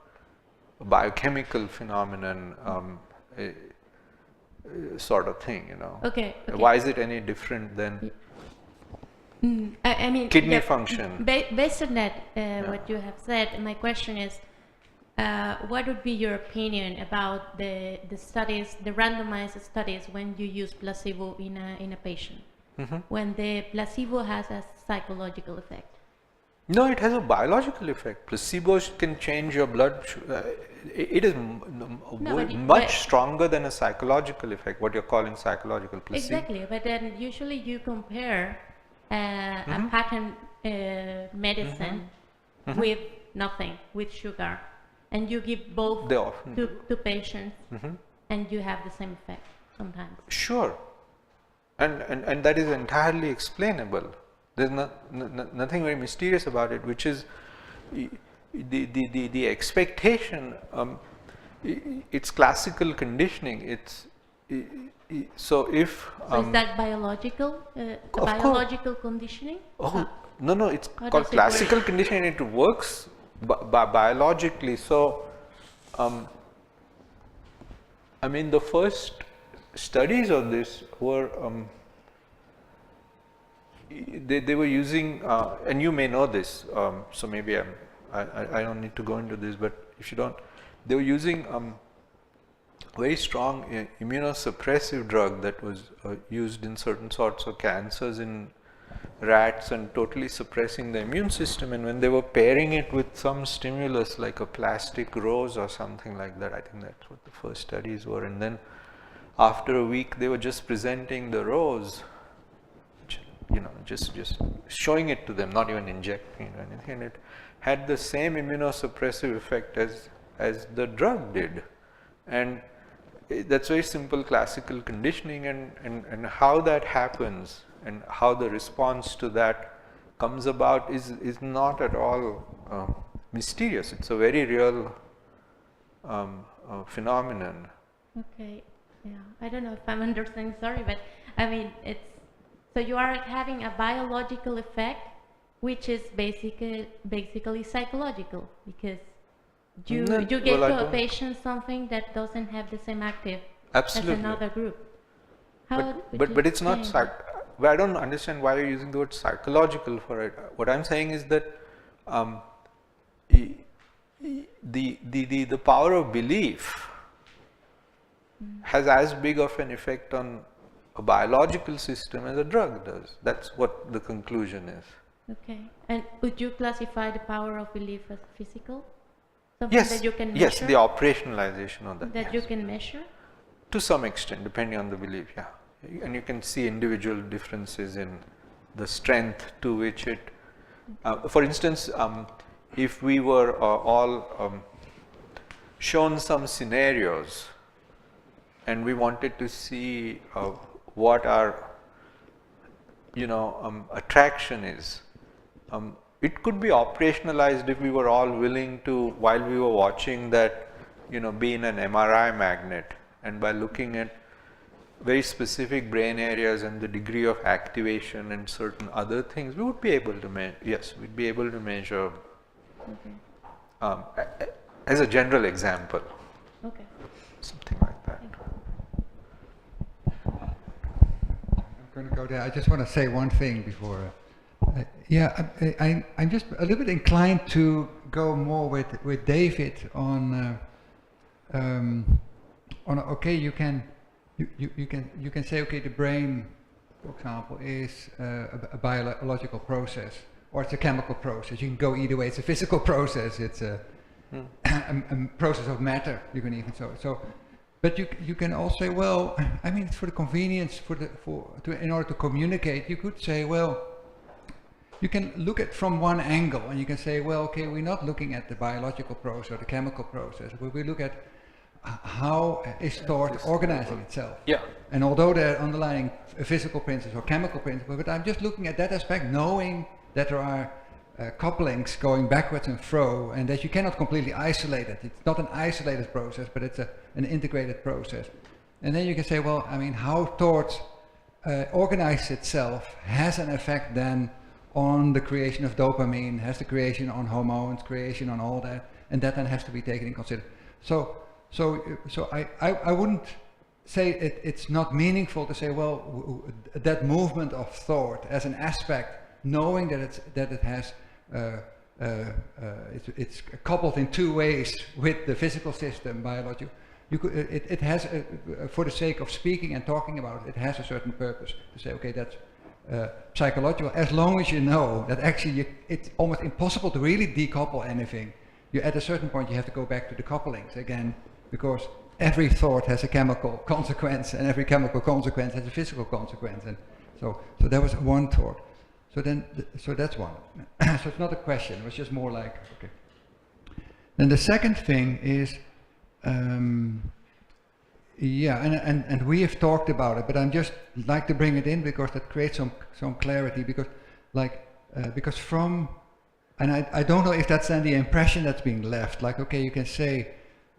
a biochemical phenomenon, sort of thing, Okay. Why is it any different than I mean, kidney function? Based on that, what you have said, my question is, what would be your opinion about the studies, the randomized studies, when you use placebo in a patient, when the placebo has a psychological effect? No, it has a biological effect. Placebo can change your blood. It is much stronger than a psychological effect, what you're calling psychological. Placebo. Exactly, but then usually you compare a patent medicine with nothing, with sugar, and you give both to patients, and you have the same effect sometimes. Sure, and that is entirely explainable. There's nothing very mysterious about it, which is the expectation. It's classical conditioning. So if so is that biological? Biological conditioning? No, it's called classical conditioning. It works biologically. So, I mean, the first studies of this were. They were using, and you may know this, so maybe I don't need to go into this, but if you don't, they were using very strong immunosuppressive drug that was used in certain sorts of cancers in rats and totally suppressing the immune system. And when they were pairing it with some stimulus like a plastic rose or something like that, I think that's what the first studies were. And then after a week, they were just presenting the rose. Just showing it to them, not even injecting or anything, and it had the same immunosuppressive effect as the drug did. And that's very simple classical conditioning, and how that happens and how the response to that comes about is not at all mysterious. It's a very real phenomenon. Okay, yeah, I don't know if I'm understanding, sorry, but I mean, it's, so you are having a biological effect, which is basically psychological, because you give to a patient something that doesn't have the same active Absolutely. as another group. How But it's not, I don't understand why you're using the word psychological for it. What I'm saying is that the power of belief has as big of an effect on a biological system as a drug does. That's what the conclusion is. Okay, and would you classify the power of belief as physical? Something Yes, that you can measure? yes, the operationalization of that. That you can measure? To some extent, depending on the belief, yeah. And you can see individual differences in the strength to which it, for instance, if we were all shown some scenarios and we wanted to see what our, attraction is, it could be operationalized if we were all willing to, while we were watching that, be in an MRI magnet, and by looking at very specific brain areas and the degree of activation and certain other things, we would be able to measure. Yes, we'd be able to measure. Okay. As a general example. Okay. Something like that. I'm going to go there. I just want to say one thing before. I'm just a little bit inclined to go more with David on. Okay, you can say, okay, the brain, for example, is a biological process, or it's a chemical process. You can go either way. It's a physical process. It's a process of matter. You can even so. But you can also say, well, I mean, it's for the convenience, in order to communicate. You could say, well, you can look at from one angle, and you can say, well, okay, we're not looking at the biological process or the chemical process, but we look at how is thought organizing itself. Yeah. And although there are underlying physical principles or chemical principles, but I'm just looking at that aspect, knowing that there are couplings going backwards and fro, and that you cannot completely isolate it. It's not an isolated process, but it's an integrated process. And then you can say, well, I mean, how thought organizes itself has an effect then on the creation of dopamine, has the creation on hormones, creation on all that, and that then has to be taken in consideration. So I wouldn't say it's not meaningful to say, well, that movement of thought as an aspect, knowing that it has it's coupled in two ways with the physical system, biological. It has, for the sake of speaking and talking about it, it has a certain purpose to say, okay, that's psychological. As long as you know that actually it's almost impossible to really decouple anything. At a certain point you have to go back to the couplings again, because every thought has a chemical consequence, and every chemical consequence has a physical consequence. And so that was one thought. So that's one. So it's not a question, it was just more like, okay. Then the second thing is, and we have talked about it, but I'm just like to bring it in because that creates some clarity, because from, and I don't know if that's then the impression that's being left, like, okay, you can say,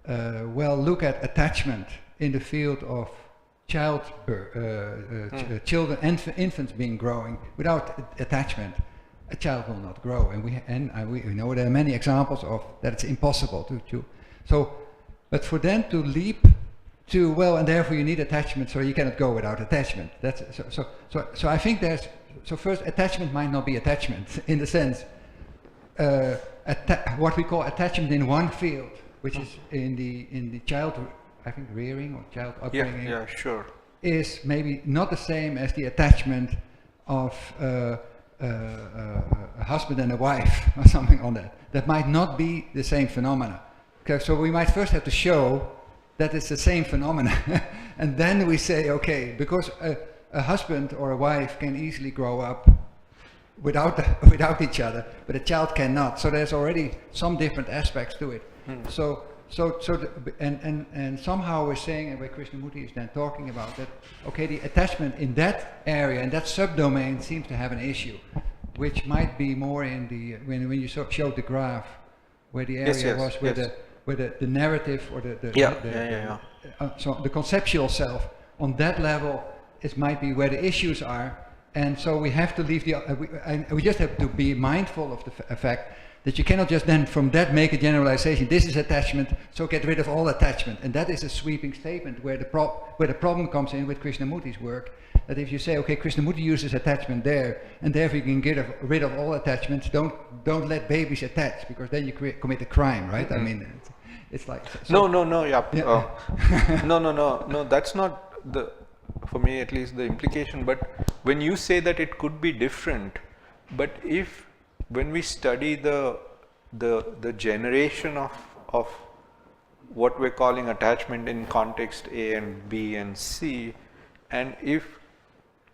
well, look at attachment in the field of children, infants being growing. Without attachment, a child will not grow, and we know there are many examples of that. It's impossible to. So, but for them to leap to, well, and therefore you need attachment, so you cannot go without attachment. That's so I think there's, so first, attachment might not be attachment in the sense what we call attachment in one field, which is in the child, I think, rearing or child upbringing. Yeah, sure. Is maybe not the same as the attachment of a husband and a wife or something on that. That might not be the same phenomena. Okay, so we might first have to show that it's the same phenomena, and then we say, okay, because a husband or a wife can easily grow up without each other, but a child cannot. So there's already some different aspects to it. And somehow we're saying, and where Krishnamurti is then talking about that, okay, the attachment in that area, in that subdomain, seems to have an issue, which might be more in the, when you showed the graph where the Yes, area yes, was where yes. the narrative or the Yeah, the, yeah. so the conceptual self on that level is might be where the issues are, and so we have to leave we just have to be mindful of the fact that you cannot just then from that make a generalization. This is attachment, so get rid of all attachment, and that is a sweeping statement where the problem comes in with Krishnamurti's work. That if you say, okay, Krishnamurti uses attachment there, and therefore you can get rid of all attachments. Don't let babies attach, because then you commit a crime, right? Mm-hmm. I mean, it's like No, yeah. Yeah. No. That's not for me at least the implication. But when you say that it could be different, but when we study the generation of what we're calling attachment in context A and B and C, and if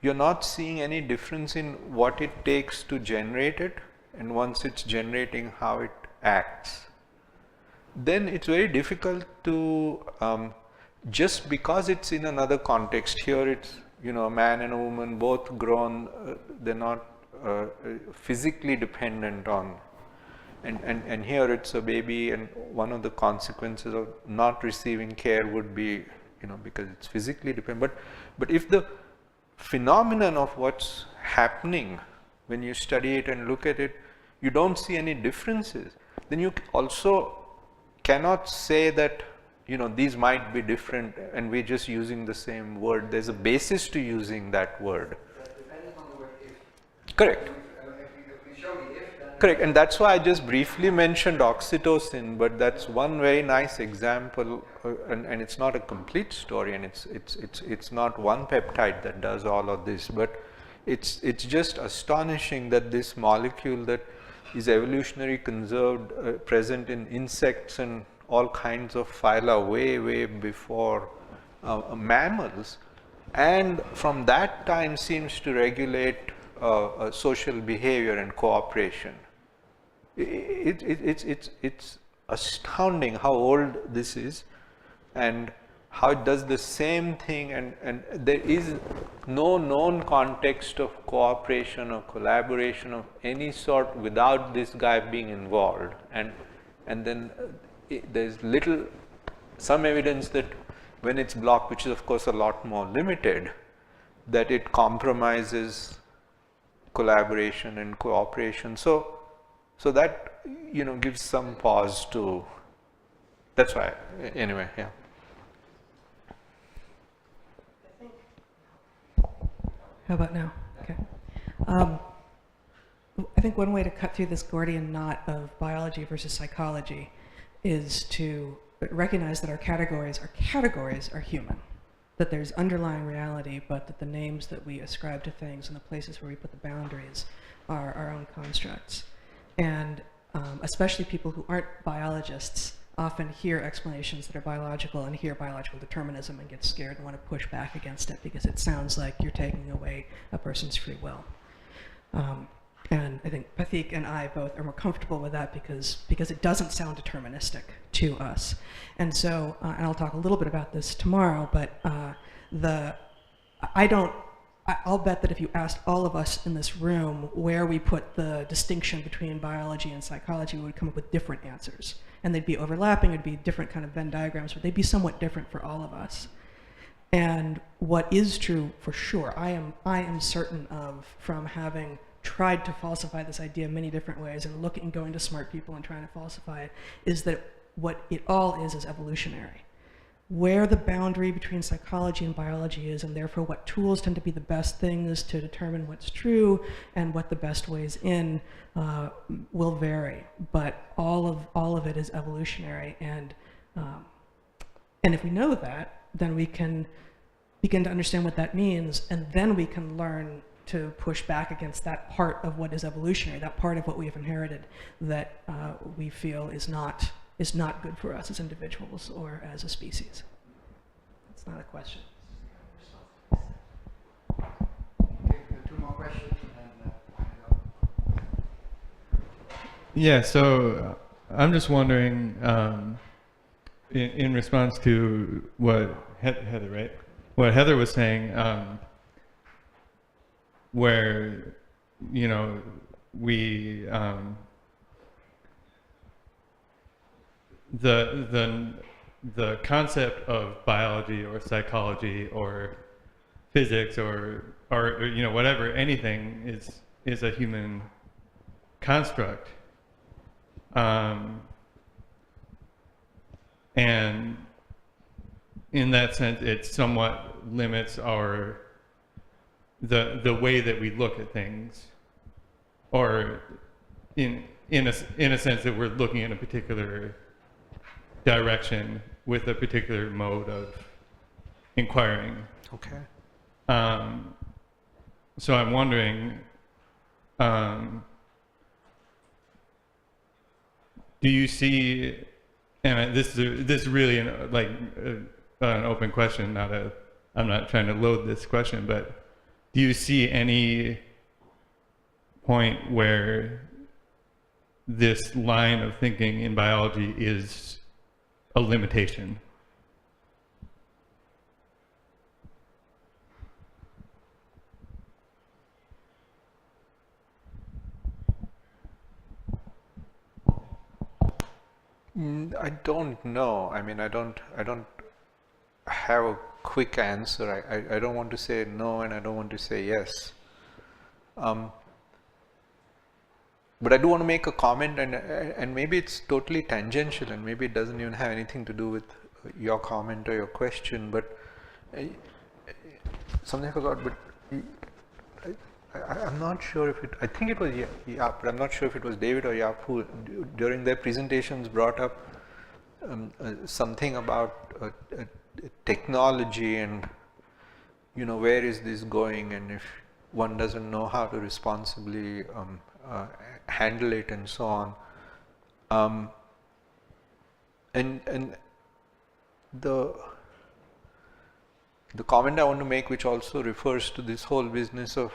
you're not seeing any difference in what it takes to generate it, and once it's generating how it acts, then it's very difficult to just because it's in another context. Here it's, you know, a man and a woman both grown, they're not physically dependent on, and here it's a baby, and one of the consequences of not receiving care would be, you know, because it's physically dependent. But if the phenomenon of what's happening, when you study it and look at it, you don't see any differences, then you also cannot say that, you know, these might be different and we're just using the same word. There's a basis to using that word. Correct. Correct, and that's why I just briefly mentioned oxytocin, but that's one very nice example, and it's not a complete story, and it's not one peptide that does all of this, but it's just astonishing that this molecule that is evolutionary conserved, present in insects and all kinds of phyla way before mammals, and from that time seems to regulate social behavior and cooperation. It's astounding how old this is, and how it does the same thing, and there is no known context of cooperation or collaboration of any sort without this guy being involved, and then there's some evidence that when it's blocked, which is of course a lot more limited, that it compromises collaboration and cooperation. So that, you know, gives some pause to. That's why. Anyway, yeah. How about now? Okay. I think one way to cut through this Gordian knot of biology versus psychology is to recognize that our categories are human, that there's underlying reality, but that the names that we ascribe to things and the places where we put the boundaries are our own constructs. And especially people who aren't biologists often hear explanations that are biological and hear biological determinism and get scared and want to push back against it because it sounds like you're taking away a person's free will. And I think Pathik and I both are more comfortable with that because it doesn't sound deterministic to us. And so, and I'll talk a little bit about this tomorrow, but I'll bet that if you asked all of us in this room where we put the distinction between biology and psychology, we would come up with different answers. And they'd be overlapping, it'd be different kind of Venn diagrams, but they'd be somewhat different for all of us. And what is true for sure, I am certain of, from having tried to falsify this idea many different ways and going to smart people and trying to falsify it, is that what it all is evolutionary. Where the boundary between psychology and biology is, and therefore what tools tend to be the best things to determine what's true and what the best ways in will vary. But all of it is evolutionary, and if we know that, then we can begin to understand what that means, and then we can learn to push back against that part of what is evolutionary, that part of what we have inherited that we feel is not good for us as individuals or as a species. It's not a question. Okay, two more questions and wind it up. Yeah, so I'm just wondering, in response to what Heather, right? What Heather was saying, where, you know, we the concept of biology or psychology or physics or you know, whatever, anything is a human construct, and in that sense it somewhat limits our the way that we look at things, or in a sense that we're looking in a particular direction with a particular mode of inquiring. Okay. So I'm wondering, do you see, and this is really an open question, I'm not trying to load this question, but do you see any point where this line of thinking in biology is a limitation? I don't know. I mean, I don't have a quick answer. I don't want to say no, and I don't want to say yes. But I do want to make a comment, and maybe it's totally tangential, and maybe it doesn't even have anything to do with your comment or your question, but something I forgot, but I'm not sure if I think it was Jaap, but I'm not sure if it was David or Jaap who during their presentations brought up something about technology and, you know, where is this going, and if one doesn't know how to responsibly handle it and so on. And the comment I want to make, which also refers to this whole business of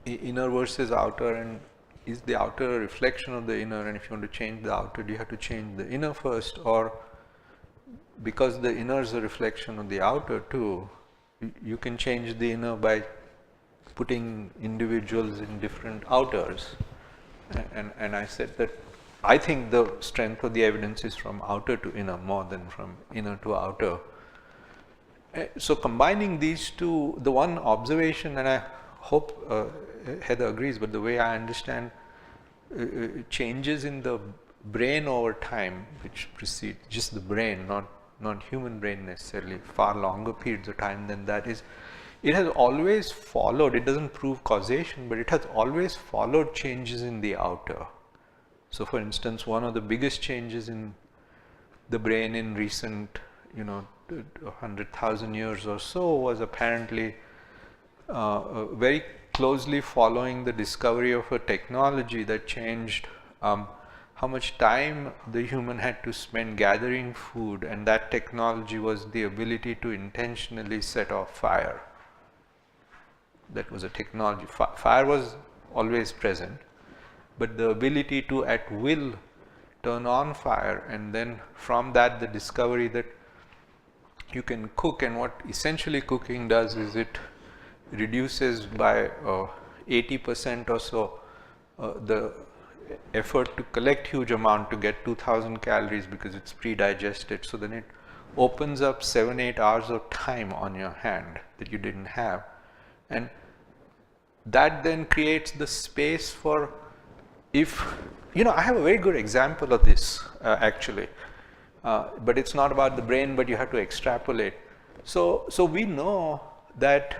inner versus outer, and is the outer a reflection of the inner, and if you want to change the outer, do you have to change the inner first, or because the inner is a reflection of the outer too, you can change the inner by putting individuals in different outers. And I said that I think the strength of the evidence is from outer to inner more than from inner to outer. So combining these two, the one observation, and I hope Heather agrees, but the way I understand changes in the brain over time, which precede just the brain, not human brain necessarily, far longer periods of time than that, is it has always followed, it doesn't prove causation, but it has always followed changes in the outer. So for instance, one of the biggest changes in the brain in recent, 100,000 years or so was apparently very closely following the discovery of a technology that changed how much time the human had to spend gathering food, and that technology was the ability to intentionally set off fire. That was a technology. Fire was always present, but the ability to at will turn on fire, and then from that the discovery that you can cook, and what essentially cooking does is it reduces by 80% or so the effort to collect huge amount to get 2000 calories because it's pre-digested. So then it opens up 7-8 hours of time on your hand that you didn't have, and that then creates the space for, if I have a very good example of this actually, but it's not about the brain, but you have to extrapolate. So we know that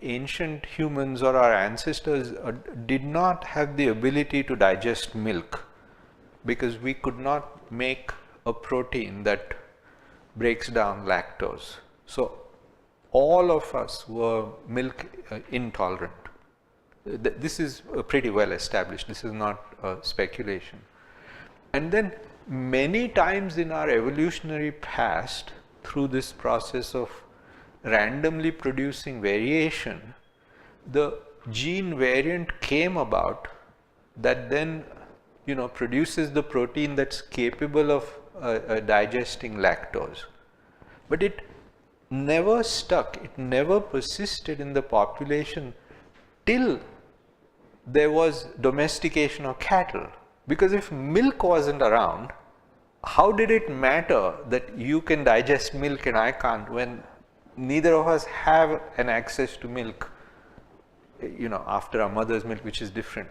ancient humans or our ancestors did not have the ability to digest milk because we could not make a protein that breaks down lactose. So all of us were milk intolerant. This is pretty well established. This is not speculation. And then many times in our evolutionary past, through this process of randomly producing variation, the gene variant came about that then produces the protein that's capable of digesting lactose. But it never stuck, it never persisted in the population till there was domestication of cattle. Because if milk wasn't around, how did it matter that you can digest milk and I can't, when neither of us have an access to milk, after our mother's milk, which is different.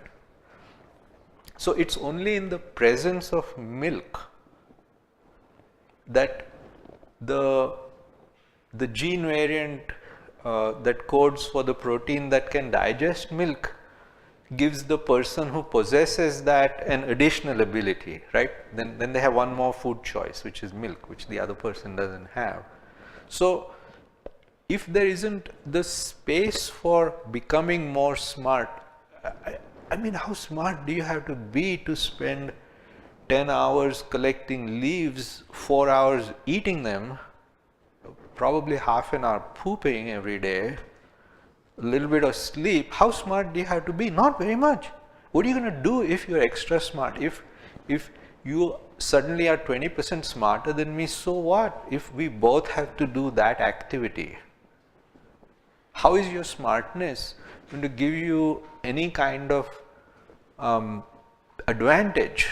So it's only in the presence of milk that the gene variant that codes for the protein that can digest milk gives the person who possesses that an additional ability, right? Then they have one more food choice, which is milk, which the other person doesn't have. So if there isn't the space for becoming more smart, I mean, how smart do you have to be to spend 10 hours collecting leaves, 4 hours eating them, probably half an hour pooping every day, a little bit of sleep? How smart do you have to be? Not very much. What are you going to do if you're extra smart? If you suddenly are 20% smarter than me, so what? If we both have to do that activity, how is your smartness going to give you any kind of advantage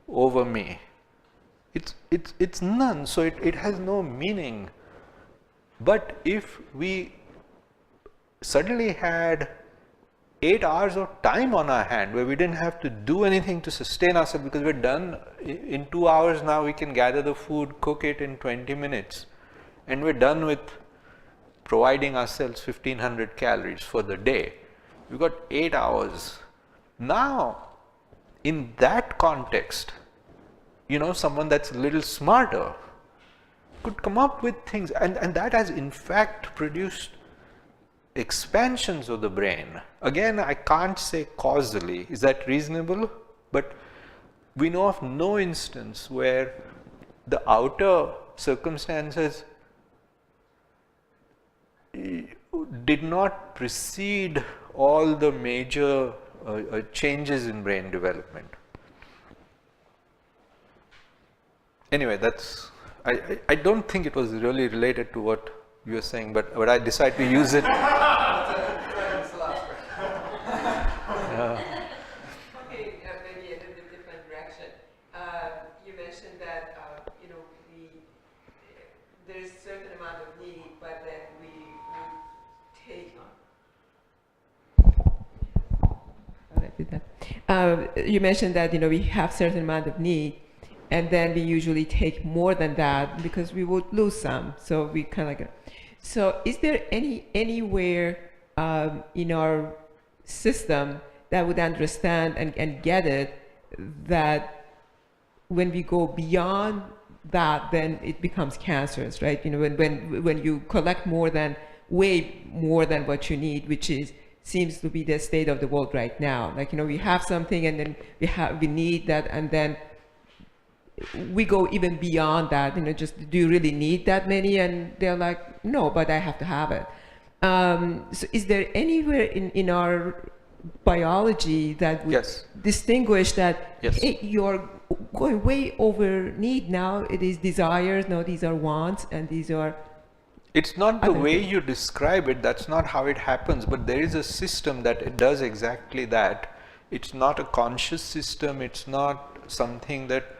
over me? It's none. So it has no meaning. But if we suddenly had 8 hours of time on our hand where we didn't have to do anything to sustain ourselves, because we're done in 2 hours now, we can gather the food, cook it in 20 minutes, and we're done with providing ourselves 1500 calories for the day. We've got 8 hours. Now, in that context, someone that's a little smarter could come up with things, and that has in fact produced expansions of the brain. Again, I can't say causally, is that reasonable? But we know of no instance where the outer circumstances did not precede all the major changes in brain development. Anyway, I don't think it was really related to what you were saying, but I decided to use it. Okay, maybe a little bit different direction. You mentioned that there is a certain amount of need, but then we take on. You mentioned that we have certain amount of need, and then we usually take more than that because we would lose some. So we kind of So is there anywhere in our system that would understand and get it that when we go beyond that, then it becomes cancerous, right? When you collect way more than what you need, which seems to be the state of the world right now. Like, we have something and then we need that, and then we go even beyond that, just do you really need that many? And they're like, no, but I have to have it. So is there anywhere in our biology that would distinguish that, hey, you're going way over need now, it is desires, now these are wants, and these are... It's not the way you describe it, that's not how it happens, but there is a system that does exactly that. It's not a conscious system, it's not something that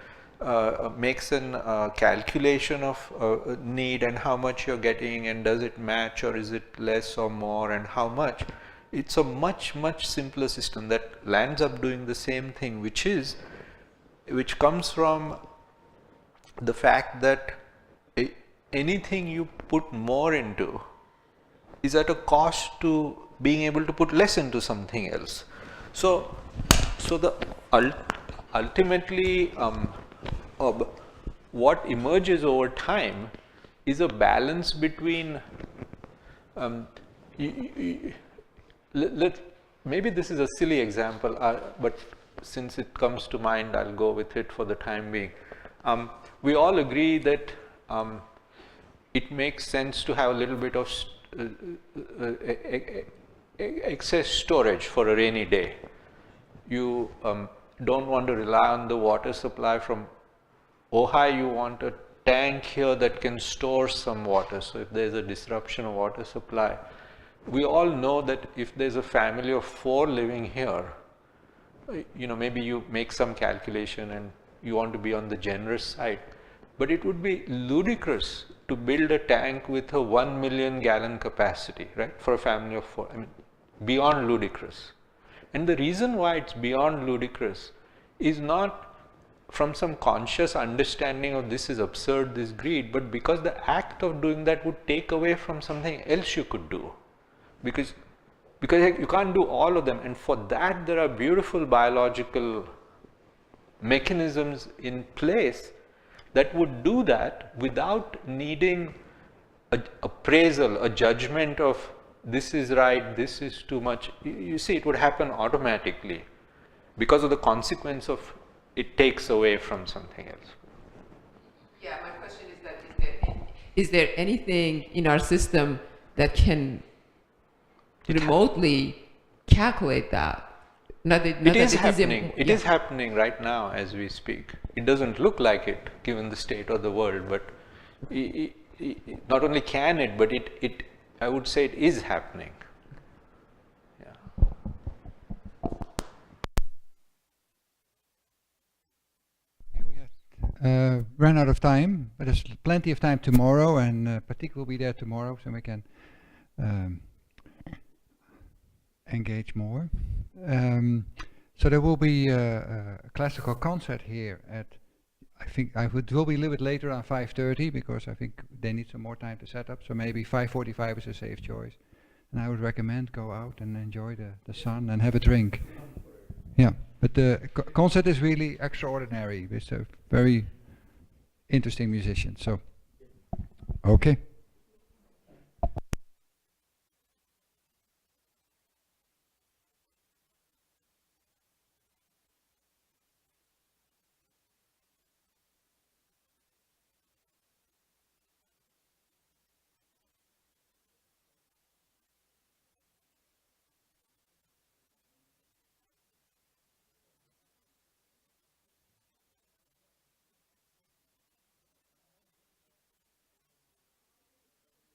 makes an calculation of need and how much you're getting, and does it match or is it less or more and how much. It's a much simpler system that lands up doing the same thing, which comes from the fact that anything you put more into is at a cost to being able to put less into something else. So the ultimately what emerges over time is a balance between maybe this is a silly example, but since it comes to mind, I'll go with it for the time being. We all agree that it makes sense to have a little bit of excess storage for a rainy day. You don't want to rely on the water supply from Ojai. You want a tank here that can store some water. So if there's a disruption of water supply, we all know that if there's a family of 4 living here, maybe you make some calculation and you want to be on the generous side, but it would be ludicrous to build a tank with a 1 million gallon capacity, right, for a family of 4. I mean, beyond ludicrous. And the reason why it's beyond ludicrous is not from some conscious understanding of this is absurd, this greed, but because the act of doing that would take away from something else you could do. Because you can't do all of them, and for that there are beautiful biological mechanisms in place that would do that without needing appraisal, a judgment of this is right, this is too much. You see, it would happen automatically because of the consequence of it takes away from something else. Yeah, my question is that is there anything in our system that can remotely calculate that? It is happening. It is happening right now as we speak. It doesn't look like it, given the state of the world, but not only can it, but I would say it is happening. Run out of time, but there's plenty of time tomorrow, and Pratik will be there tomorrow, so we can engage more. So there will be a classical concert here at, I think it will be a little bit later, around 5:30, because I think they need some more time to set up, so maybe 5:45 is a safe choice. And I would recommend go out and enjoy the sun and have a drink. Yeah, but the concert is really extraordinary. It's a very interesting musician, so okay.